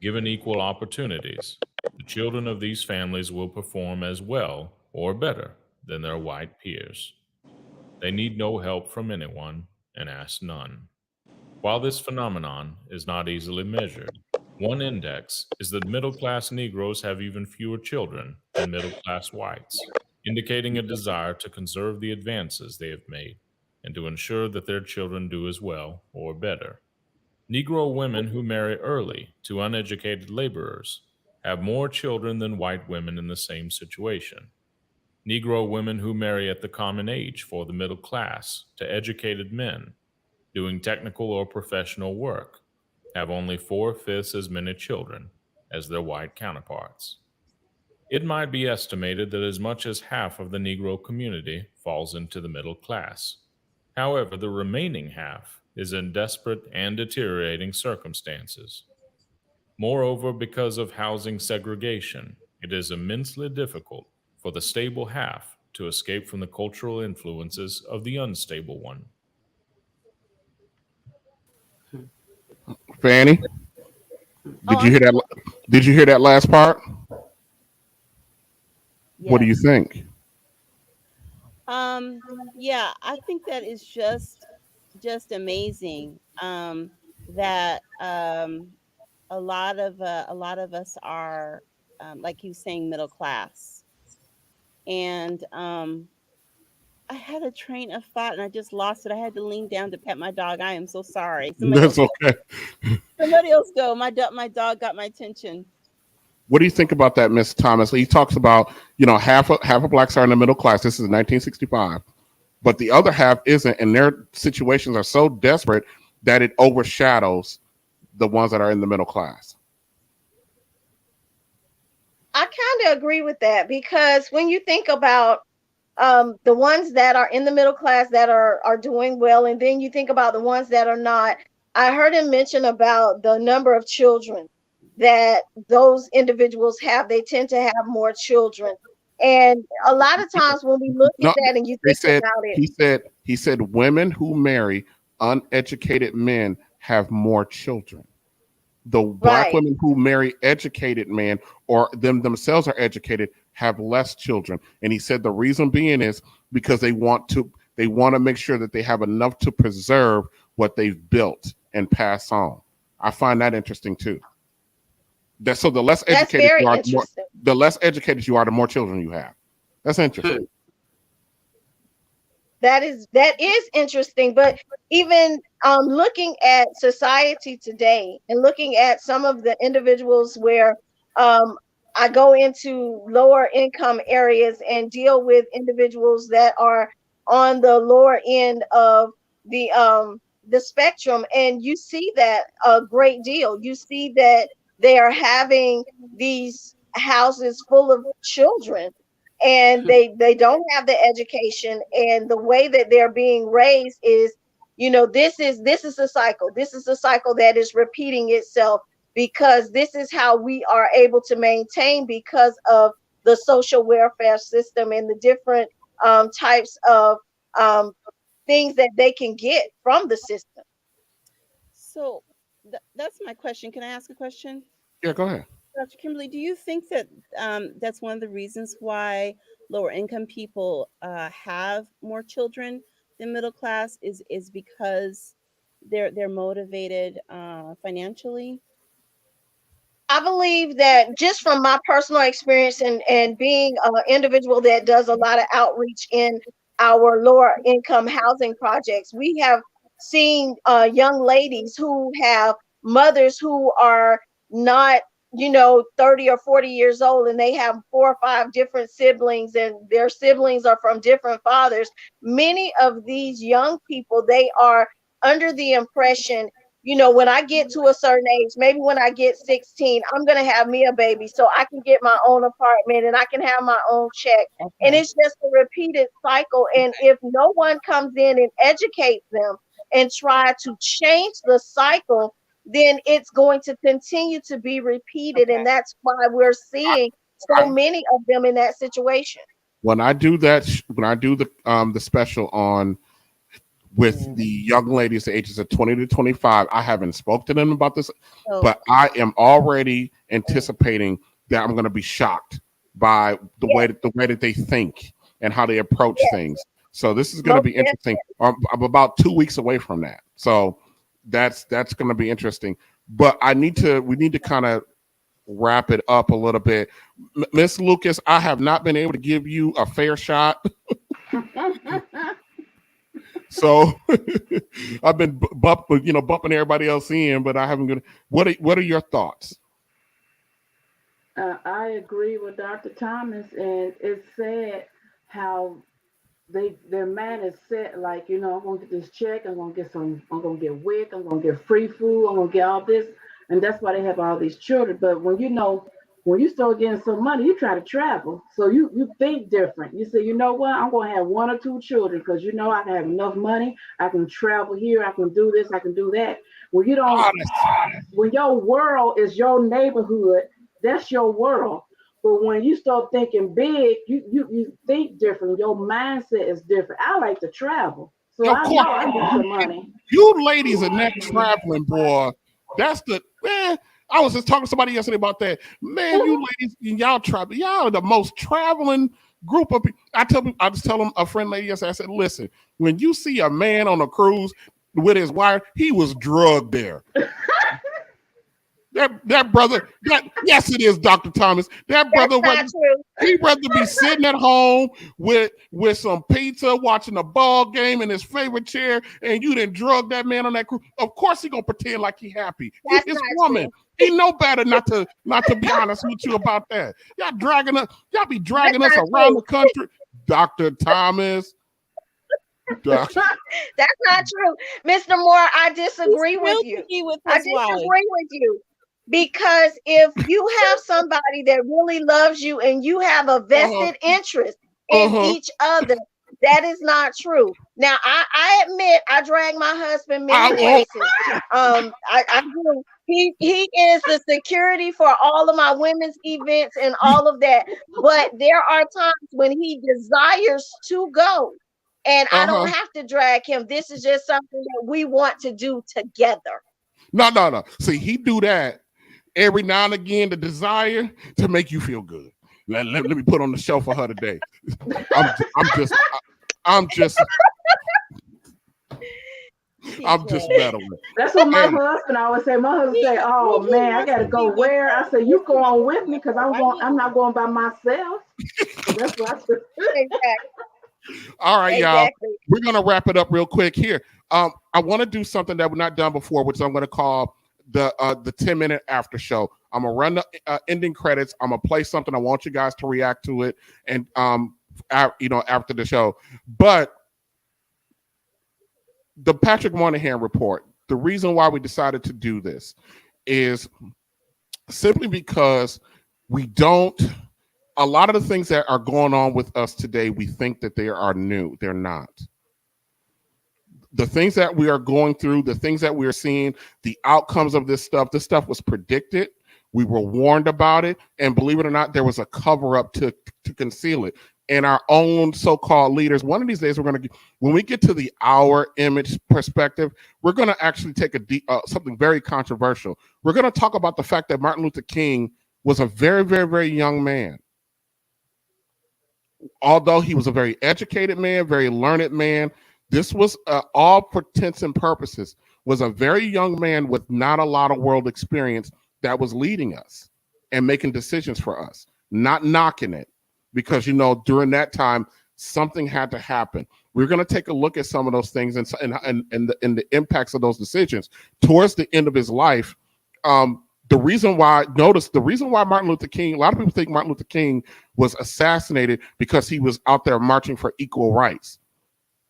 Given equal opportunities, the children of these families will perform as well or better than their white peers. They need no help from anyone and ask none. While this phenomenon is not easily measured, one index is that middle-class Negroes have even fewer children than middle-class whites, indicating a desire to conserve the advances they have made and to ensure that their children do as well or better. Negro women who marry early to uneducated laborers have more children than white women in the same situation. Negro women who marry at the common age for the middle class to educated men doing technical or professional work have only 4/5 as many children as their white counterparts. It might be estimated that as much as half of the Negro community falls into the middle class. However, the remaining half is in desperate and deteriorating circumstances. Moreover, because of housing segregation, it is immensely difficult for the stable half to escape from the cultural influences of the unstable one. Fanny, did you hear that? Did you hear that last part? Yes. What do you think? Yeah, I think that is just amazing. That a lot of us are, like you saying, middle class, and I had a train of thought and I just lost it. I had to lean down to pet my dog. I am so sorry. That's okay. Somebody else go. My dog got my attention. What do you think about that, Miss Thomas? He talks about, you know, half of blacks are in the middle class. This is 1965, but the other half isn't, and their situations are so desperate that it overshadows the ones that are in the middle class. kind of agree with that, because when you think about the ones that are in the middle class that are doing well, and then you think about the ones that are not. I heard him mention about the number of children that those individuals have. They tend to have more children, and a lot of times when we look at No, that and you they think said about it, he said women who marry uneducated men have more children. The black right? women who marry educated men or themselves are educated have less children. And he said the reason being is because they want to make sure that they have enough to preserve what they've built and pass on. I find that interesting too. So the less That's educated very you are, interesting. the less educated you are, the more children you have. That's interesting. That is interesting. But even looking at society today and looking at some of the individuals where I go into lower income areas and deal with individuals that are on the lower end of the spectrum, and you see that a great deal. You see that they are having these houses full of children, and they don't have the education, and the way that they're being raised is, this is a cycle. This is a cycle that is repeating itself, because this is how we are able to maintain, because of the social welfare system and the different types of things that they can get from the system. So that's my question. Can I ask a question? Yeah, go ahead. Dr. Kimberly, do you think that that's one of the reasons why lower income people have more children than middle class is because they're motivated financially? I believe that just from my personal experience and being an individual that does a lot of outreach in our lower income housing projects, we have seen young ladies who have mothers who are not, 30 or 40 years old, and they have 4 or 5 different siblings, and their siblings are from different fathers. Many of these young people, they are under the impression, when I get to a certain age, maybe when I get 16, I'm going to have me a baby so I can get my own apartment and I can have my own check. And it's just a repeated cycle. And if no one comes in and educates them and try to change the cycle, then it's going to continue to be repeated. And that's why we're seeing so many of them in that situation. When I do the special on with the young ladies, the ages of 20 to 25, I haven't spoken to them about this, but I am already anticipating that I'm going to be shocked by the way that they think and how they approach things. So this is going to be interesting. I'm about 2 weeks away from that, so that's going to be interesting. But we need to kind of wrap it up a little bit. Miss Lucas, I have not been able to give you a fair shot. So I've been bumping everybody else in, but I haven't. What are your thoughts? I agree with Dr. Thomas, and it's sad how their man is set. Like, I'm gonna get this check. I'm gonna get WIC. I'm gonna get free food. I'm gonna get all this, and that's why they have all these children. But when you start getting some money, you try to travel. So you think different. You say, you know what? I'm going to have 1 or 2 children because I can have enough money. I can travel here. I can do this. I can do that. When when your world is your neighborhood, that's your world. But when you start thinking big, you think different. Your mindset is different. I like to travel. So I know I need some money. You ladies are not traveling, boy. That's the man. I was just talking to somebody yesterday about that. Man, you ladies, y'all travel. Y'all are the most traveling group of people. I just tell them, a friend lady yesterday, I said, listen, when you see a man on a cruise with his wife, he was drugged there. That brother, yes, it is, Dr. Thomas. That brother, he'd rather be sitting at home with some pizza, watching a ball game in his favorite chair, and you didn't drug that man on that cruise. Of course, he gonna pretend like he happy. That's his woman. True. He know better not to be honest with you about that. Y'all be dragging us around the country, Dr. Thomas. That's not true, Mr. Moore. I disagree with you. I disagree with you. Because if you have somebody that really loves you and you have a vested interest in each other, that is not true. Now, I admit I drag my husband many places. I do. He is the security for all of my women's events and all of that. But there are times when he desires to go, and I don't have to drag him. This is just something that we want to do together. No. See, he do that every now and again, the desire to make you feel good. Let me put on the show for her today. I'm just meddling. That's what my husband always say. My husband say, "Oh man, I gotta go where?" I say, "You go on with me because I'm not going by myself." That's what I said. Exactly. All right, y'all. We're gonna wrap it up real quick here. I want to do something that we've not done before, which I'm going to call the 10-minute after show. I'm gonna run the ending credits. I'm gonna play something. I want you guys to react to it, and after the show. But the Patrick Moynihan report. The reason why we decided to do this is simply because we don't. A lot of the things that are going on with us today, we think that they are new. They're not. The things that we are going through, the things that we are seeing, the outcomes of this stuff was predicted. We were warned about it. And believe it or not, there was a cover up to conceal it. And our own so-called leaders, one of these days, when we get to the our image perspective, we're going to actually take something very controversial. We're going to talk about the fact that Martin Luther King was a very, very, very young man. Although he was a very educated man, very learned man, this was, all intents and purposes, was a very young man with not a lot of world experience that was leading us and making decisions for us, not knocking it, because, during that time, something had to happen. We're going to take a look at some of those things and the impacts of those decisions. Towards the end of his life, the reason why Martin Luther King, a lot of people think Martin Luther King was assassinated because he was out there marching for equal rights.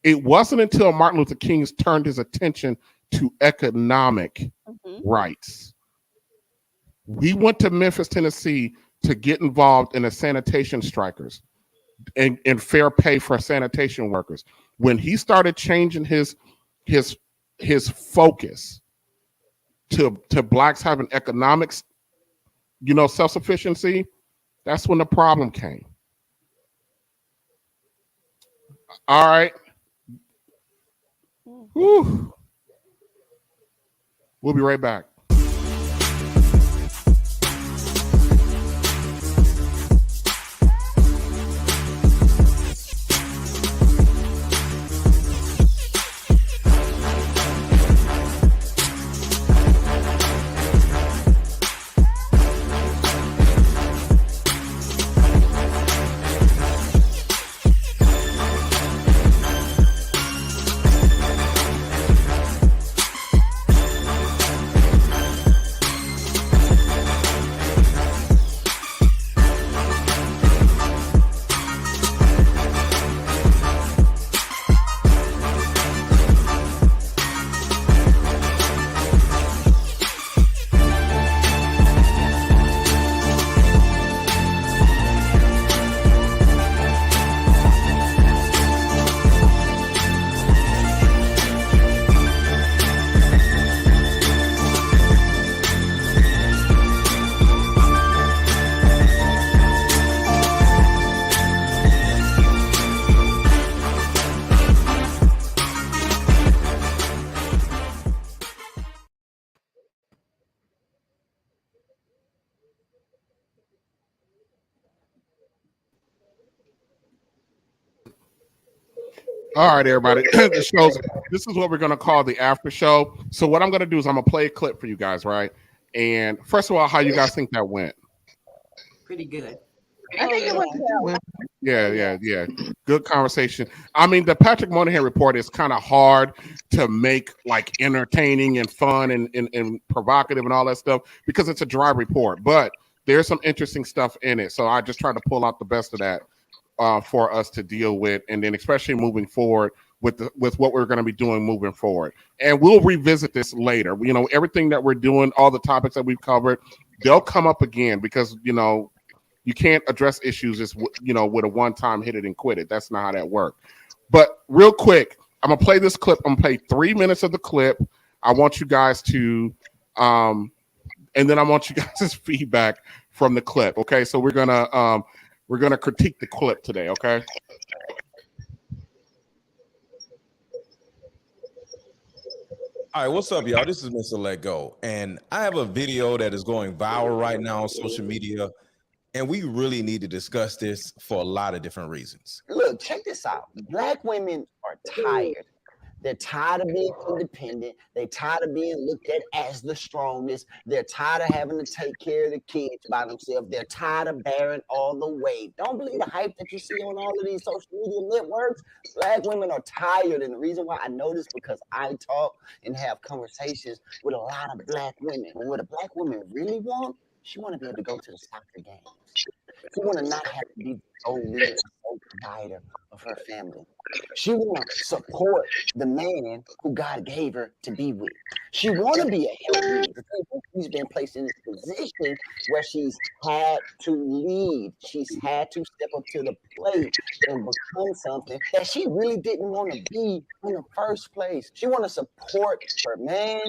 It wasn't until Martin Luther King turned his attention to economic rights. We went to Memphis, Tennessee to get involved in the sanitation strikers and fair pay for sanitation workers. When he started changing his focus to blacks having economics, self-sufficiency, that's when the problem came. All right. Whew. We'll be right back. All right, everybody. This is what we're going to call the after show. So what I'm going to do is I'm going to play a clip for you guys, right? And first of all, how you guys think that went? Pretty good. I think it went well. Yeah. Good conversation. I mean, the Patrick Moynihan report is kind of hard to make like entertaining and fun and provocative and all that stuff because it's a dry report, but there's some interesting stuff in it. So I just try to pull out the best of that for us to deal with. And then especially moving forward with what we're going to be doing moving forward. And we'll revisit this later. You know, everything that we're doing, all the topics that we've covered, they'll come up again because, you know, you can't address issues just, you know, with a one-time hit it and quit it. That's not how that works. But real quick, I'm going to play this clip. I'm going to play 3 minutes of the clip. I want you guys to, and then I want you guys' feedback from the clip. Okay. So we're going to critique the clip today. Okay. All right, what's up, y'all? This is Mr. Let Go, and I have a video that is going viral right now on social media, and we really need to discuss this for a lot of different reasons. Look, check this out. Black women are tired. They're tired of being independent. They're tired of being looked at as the strongest. They're tired of having to take care of the kids by themselves. They're tired of bearing all the weight. Don't believe the hype that you see on all of these social media networks. Black women are tired. And the reason why I know this because I talk and have conversations with a lot of black women. And what a black woman really wants, she want to be able to go to the soccer games. She want to not have to be the sole leader, sole provider of her family. She want to support the man who God gave her to be with. She want to be a help leader. She's been placed in this position where she's had to lead. She's had to step up to the plate and become something that she really didn't want to be in the first place. She want to support her man.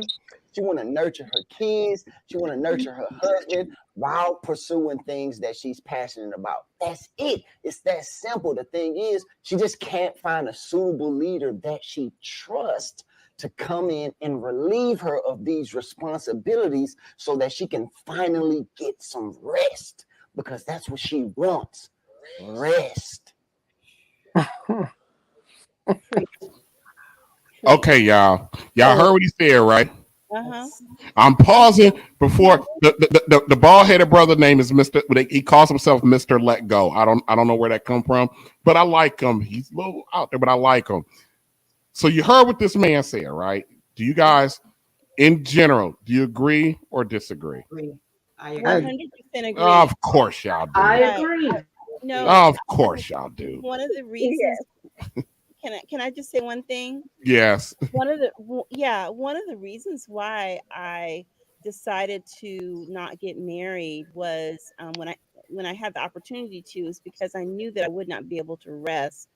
She want to nurture her kids. She want to nurture her husband while pursuing things that she's passionate about. That's it. It's that simple. The thing is, she just can't find a suitable leader that she trusts to come in and relieve her of these responsibilities so that she can finally get some rest, because that's what she wants. Rest. Okay, y'all. Y'all heard what he said, right? Uh-huh. I'm pausing before the bald-headed brother name is Mr. He calls himself Mr. Let Go. I don't know where that come from, but I like him. He's a little out there, but I like him. So you heard what this man said, right? Do you guys, in general, do you agree or disagree? I agree. 100% agree. Of course y'all do. I agree. No, Of course y'all do. one of the reasons. Can I just say one thing? Yes. One of the reasons why I decided to not get married was when I had the opportunity to, is because I knew that I would not be able to rest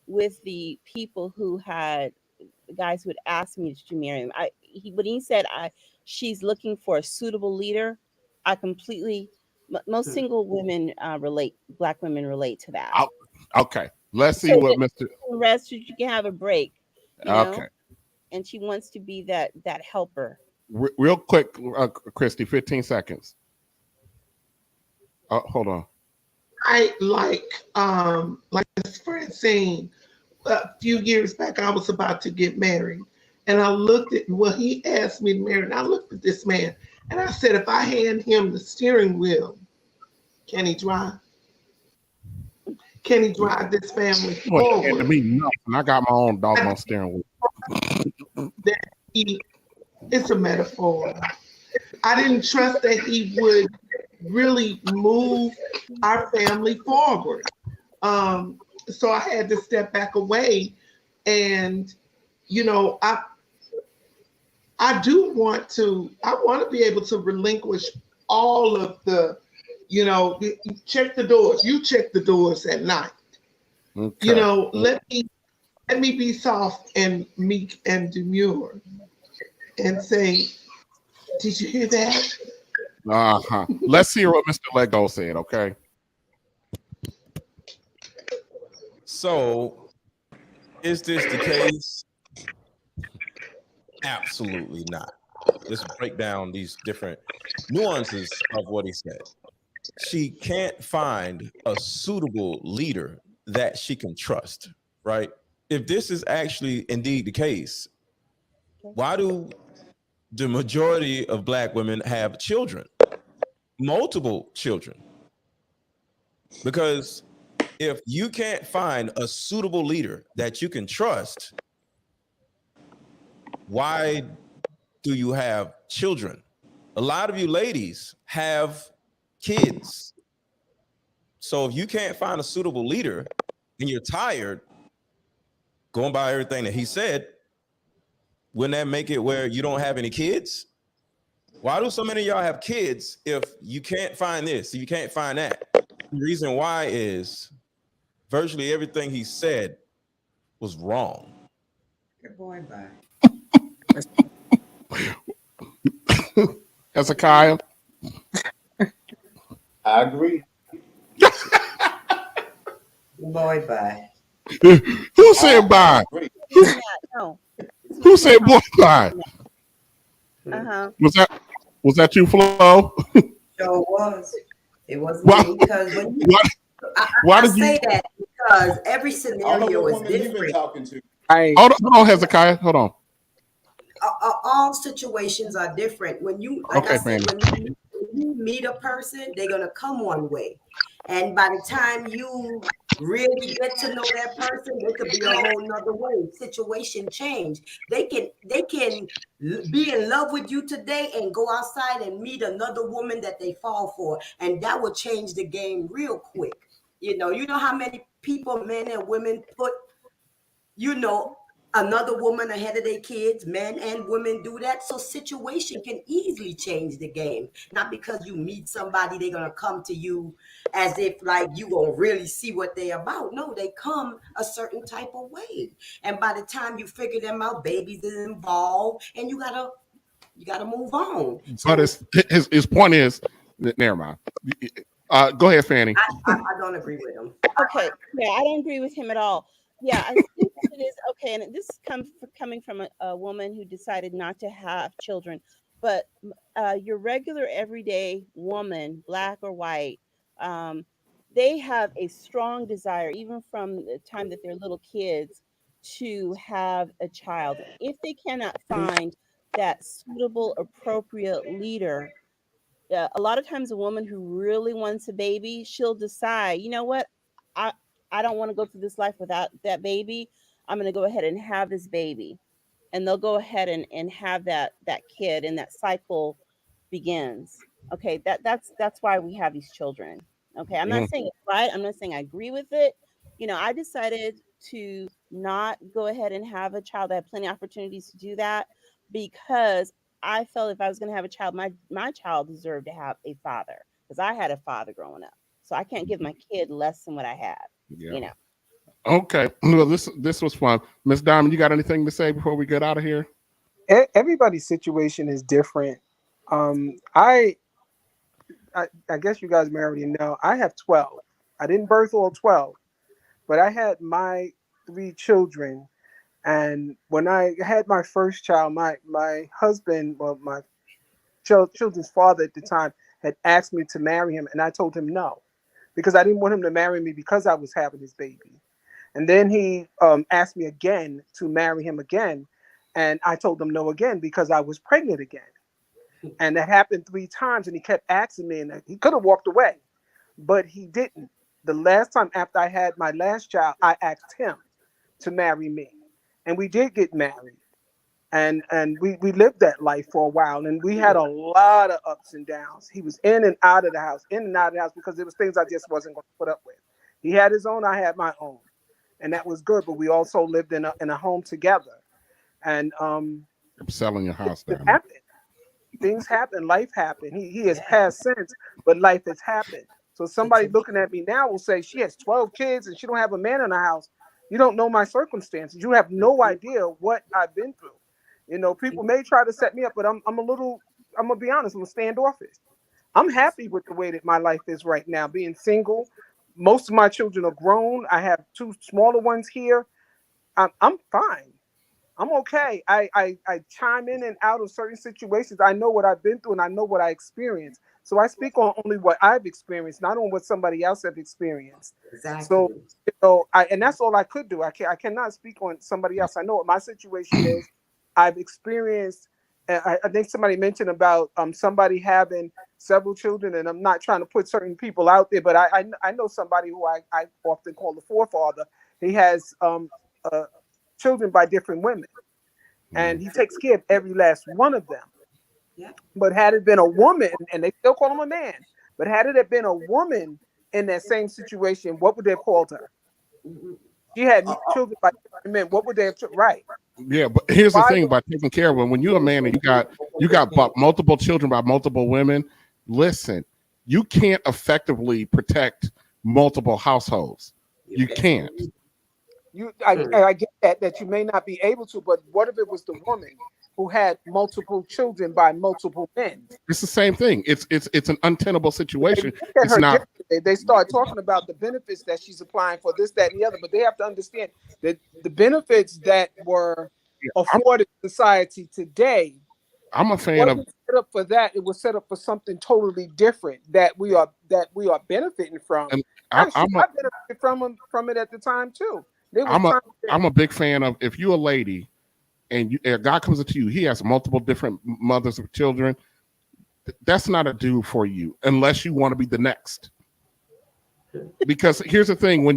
with the people who had the guys who would ask me to marry them. When he said she's looking for a suitable leader, I completely, most single women Black women relate to that. Okay. Let's see what Mr. Rest, you can have a break. You know? Okay. And she wants to be that helper. Real quick, Christy, 15 seconds. Hold on. I like Francine, a few years back, I was about to get married. And I looked at, he asked me to marry, and I looked at this man, and I said, if I hand him the steering wheel, can he drive? Can he drive this family forward? And to me, nothing. I got my own doggone steering wheel. It's a metaphor. I didn't trust that he would really move our family forward. So I had to step back away, and I want to be able to relinquish all of the, check the doors. You check the doors at night. Okay. Let me be soft and meek and demure and say, did you hear that? Uh-huh. Let's hear what Mr. Lego said, okay? So, is this the case? Absolutely not. Let's break down these different nuances of what he said. She can't find a suitable leader that she can trust, right? If this is actually indeed the case, why do the majority of Black women have children, multiple children? Because if you can't find a suitable leader that you can trust, why do you have children? A lot of you ladies have kids. So if you can't find a suitable leader and you're tired, going by everything that he said, wouldn't that make it where you don't have any kids? Why do so many of y'all have kids if you can't find this, if you can't find that? The reason why is virtually everything he said was wrong. Good boy, bye. Hezekiah? I agree. Good boy, bye. Who said bye? No. Who said boy bye? Uh-huh. Was that you, Flo? Sure was. It was Why- me because when you, why I did you- say that because every I don't know scenario what is woman you've been different. talking to. Hold on, Hezekiah. Hold on. All situations are different. When you, like Okay, I said, Fanny. when you meet a person, they're gonna come one way, and by the time you really get to know that person, they could be a whole nother way. Situation change. They can be in love with you today and go outside and meet another woman that they fall for, and that will change the game real quick. You know how many people, men and women, put another woman ahead of their kids. Men and women do that. So situation can easily change the game. Not because you meet somebody, they're gonna come to you as if like you gonna really see what they're about. No, they come a certain type of way. And by the time you figure them out, babies is involved, and you gotta move on. So But his point is, never mind. Go ahead, Fanny. I don't agree with him. Okay. Yeah, I don't agree with him at all. Yeah, I think that it is okay, and this comes coming from a woman who decided not to have children. But your regular everyday woman, black or white, they have a strong desire, even from the time that they're little kids, to have a child. If they cannot find that suitable, appropriate leader, a lot of times a woman who really wants a baby, she'll decide, you know what, I I don't want to go through this life without that baby. I'm going to go ahead and have this baby, and they'll go ahead and have that kid, and that cycle begins. Okay, that's why we have these children. Okay, I'm not saying it's right. I'm not saying I agree with it. I decided to not go ahead and have a child. I had plenty of opportunities to do that because I felt if I was going to have a child, my child deserved to have a father because I had a father growing up. So I can't give my kid less than what I had. Yeah. Okay. Well, this was fun. Miss Diamond, you got anything to say before we get out of here? Everybody's situation is different. I guess you guys may already know. I have 12. I didn't birth all 12, but I had my 3 children. And when I had my first child, my husband, well, my children's father at the time, had asked me to marry him, and I told him no, because I didn't want him to marry me because I was having his baby. And then he asked me again to marry him again, and I told him no again because I was pregnant again. And that happened 3 times, and he kept asking me, and he could have walked away, but he didn't. The last time after I had my last child, I asked him to marry me, and we did get married, and we lived that life for a while, and we had a lot of ups and downs. He was in and out of the house, because there was things I just wasn't going to put up with. He had his own, I had my own, and that was good. But we also lived in a home together, and I'm selling your house it down. happened. Things happen, life happened. He has passed since, but life has happened. So somebody looking at me now will say she has 12 kids and she don't have a man in the house. You don't know my circumstances. You have no idea what I've been through. People may try to set me up, but I'm gonna be honest, I'm standoffish. I'm happy with the way that my life is right now, being single. Most of my children are grown. I have 2 smaller ones here. I'm fine. I'm okay. I chime in and out of certain situations. I know what I've been through and I know what I experienced. So I speak on only what I've experienced, not on what somebody else has experienced. Exactly. So and that's all I could do. I cannot speak on somebody else. I know what my situation is. I've experienced. I think somebody mentioned about somebody having several children, and I'm not trying to put certain people out there, but I know somebody who I often call the forefather. He has children by different women, and he takes care of every last one of them. Yeah. But had it been a woman, and they still call him a man, but had it been a woman in that same situation, what would they have called her? She had children by different men. What would they have right? Yeah, but here's the Why thing would- about taking care of them. When you're a man and you got multiple children by multiple women, listen, you can't effectively protect multiple households. You can't. I get that you may not be able to, but what if it was the woman who had multiple children by multiple men? It's the same thing. It's an untenable situation. Look at It's her not. differently. They start talking about the benefits that she's applying for this, that, and the other, but they have to understand that the benefits that were afforded society today. I'm a fan of. Set up for that. It was set up for something totally different that we are benefiting from. And I benefited from it at the time too. I'm a big fan of, if you're a lady and a guy comes to you, he has multiple different mothers of children. That's not a dude for you unless you want to be the next. Because here's the thing,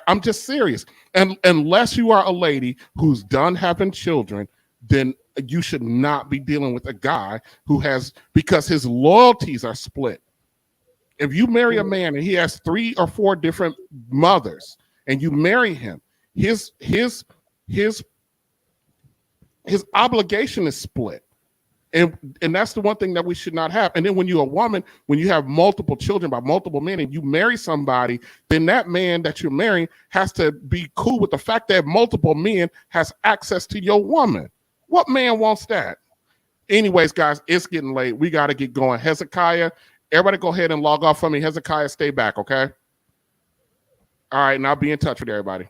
I'm just serious. And unless you are a lady who's done having children, then you should not be dealing with a guy who has, because his loyalties are split. If you marry a man and he has 3 or 4 different mothers and you marry him, his obligation is split. And that's the one thing that we should not have. And then when you're a woman, when you have multiple children by multiple men and you marry somebody, then that man that you're marrying has to be cool with the fact that multiple men has access to your woman. What man wants that? Anyways, guys, it's getting late. We got to get going. Hezekiah, everybody go ahead and log off for me. Hezekiah, stay back, okay? All right, and I'll be in touch with everybody.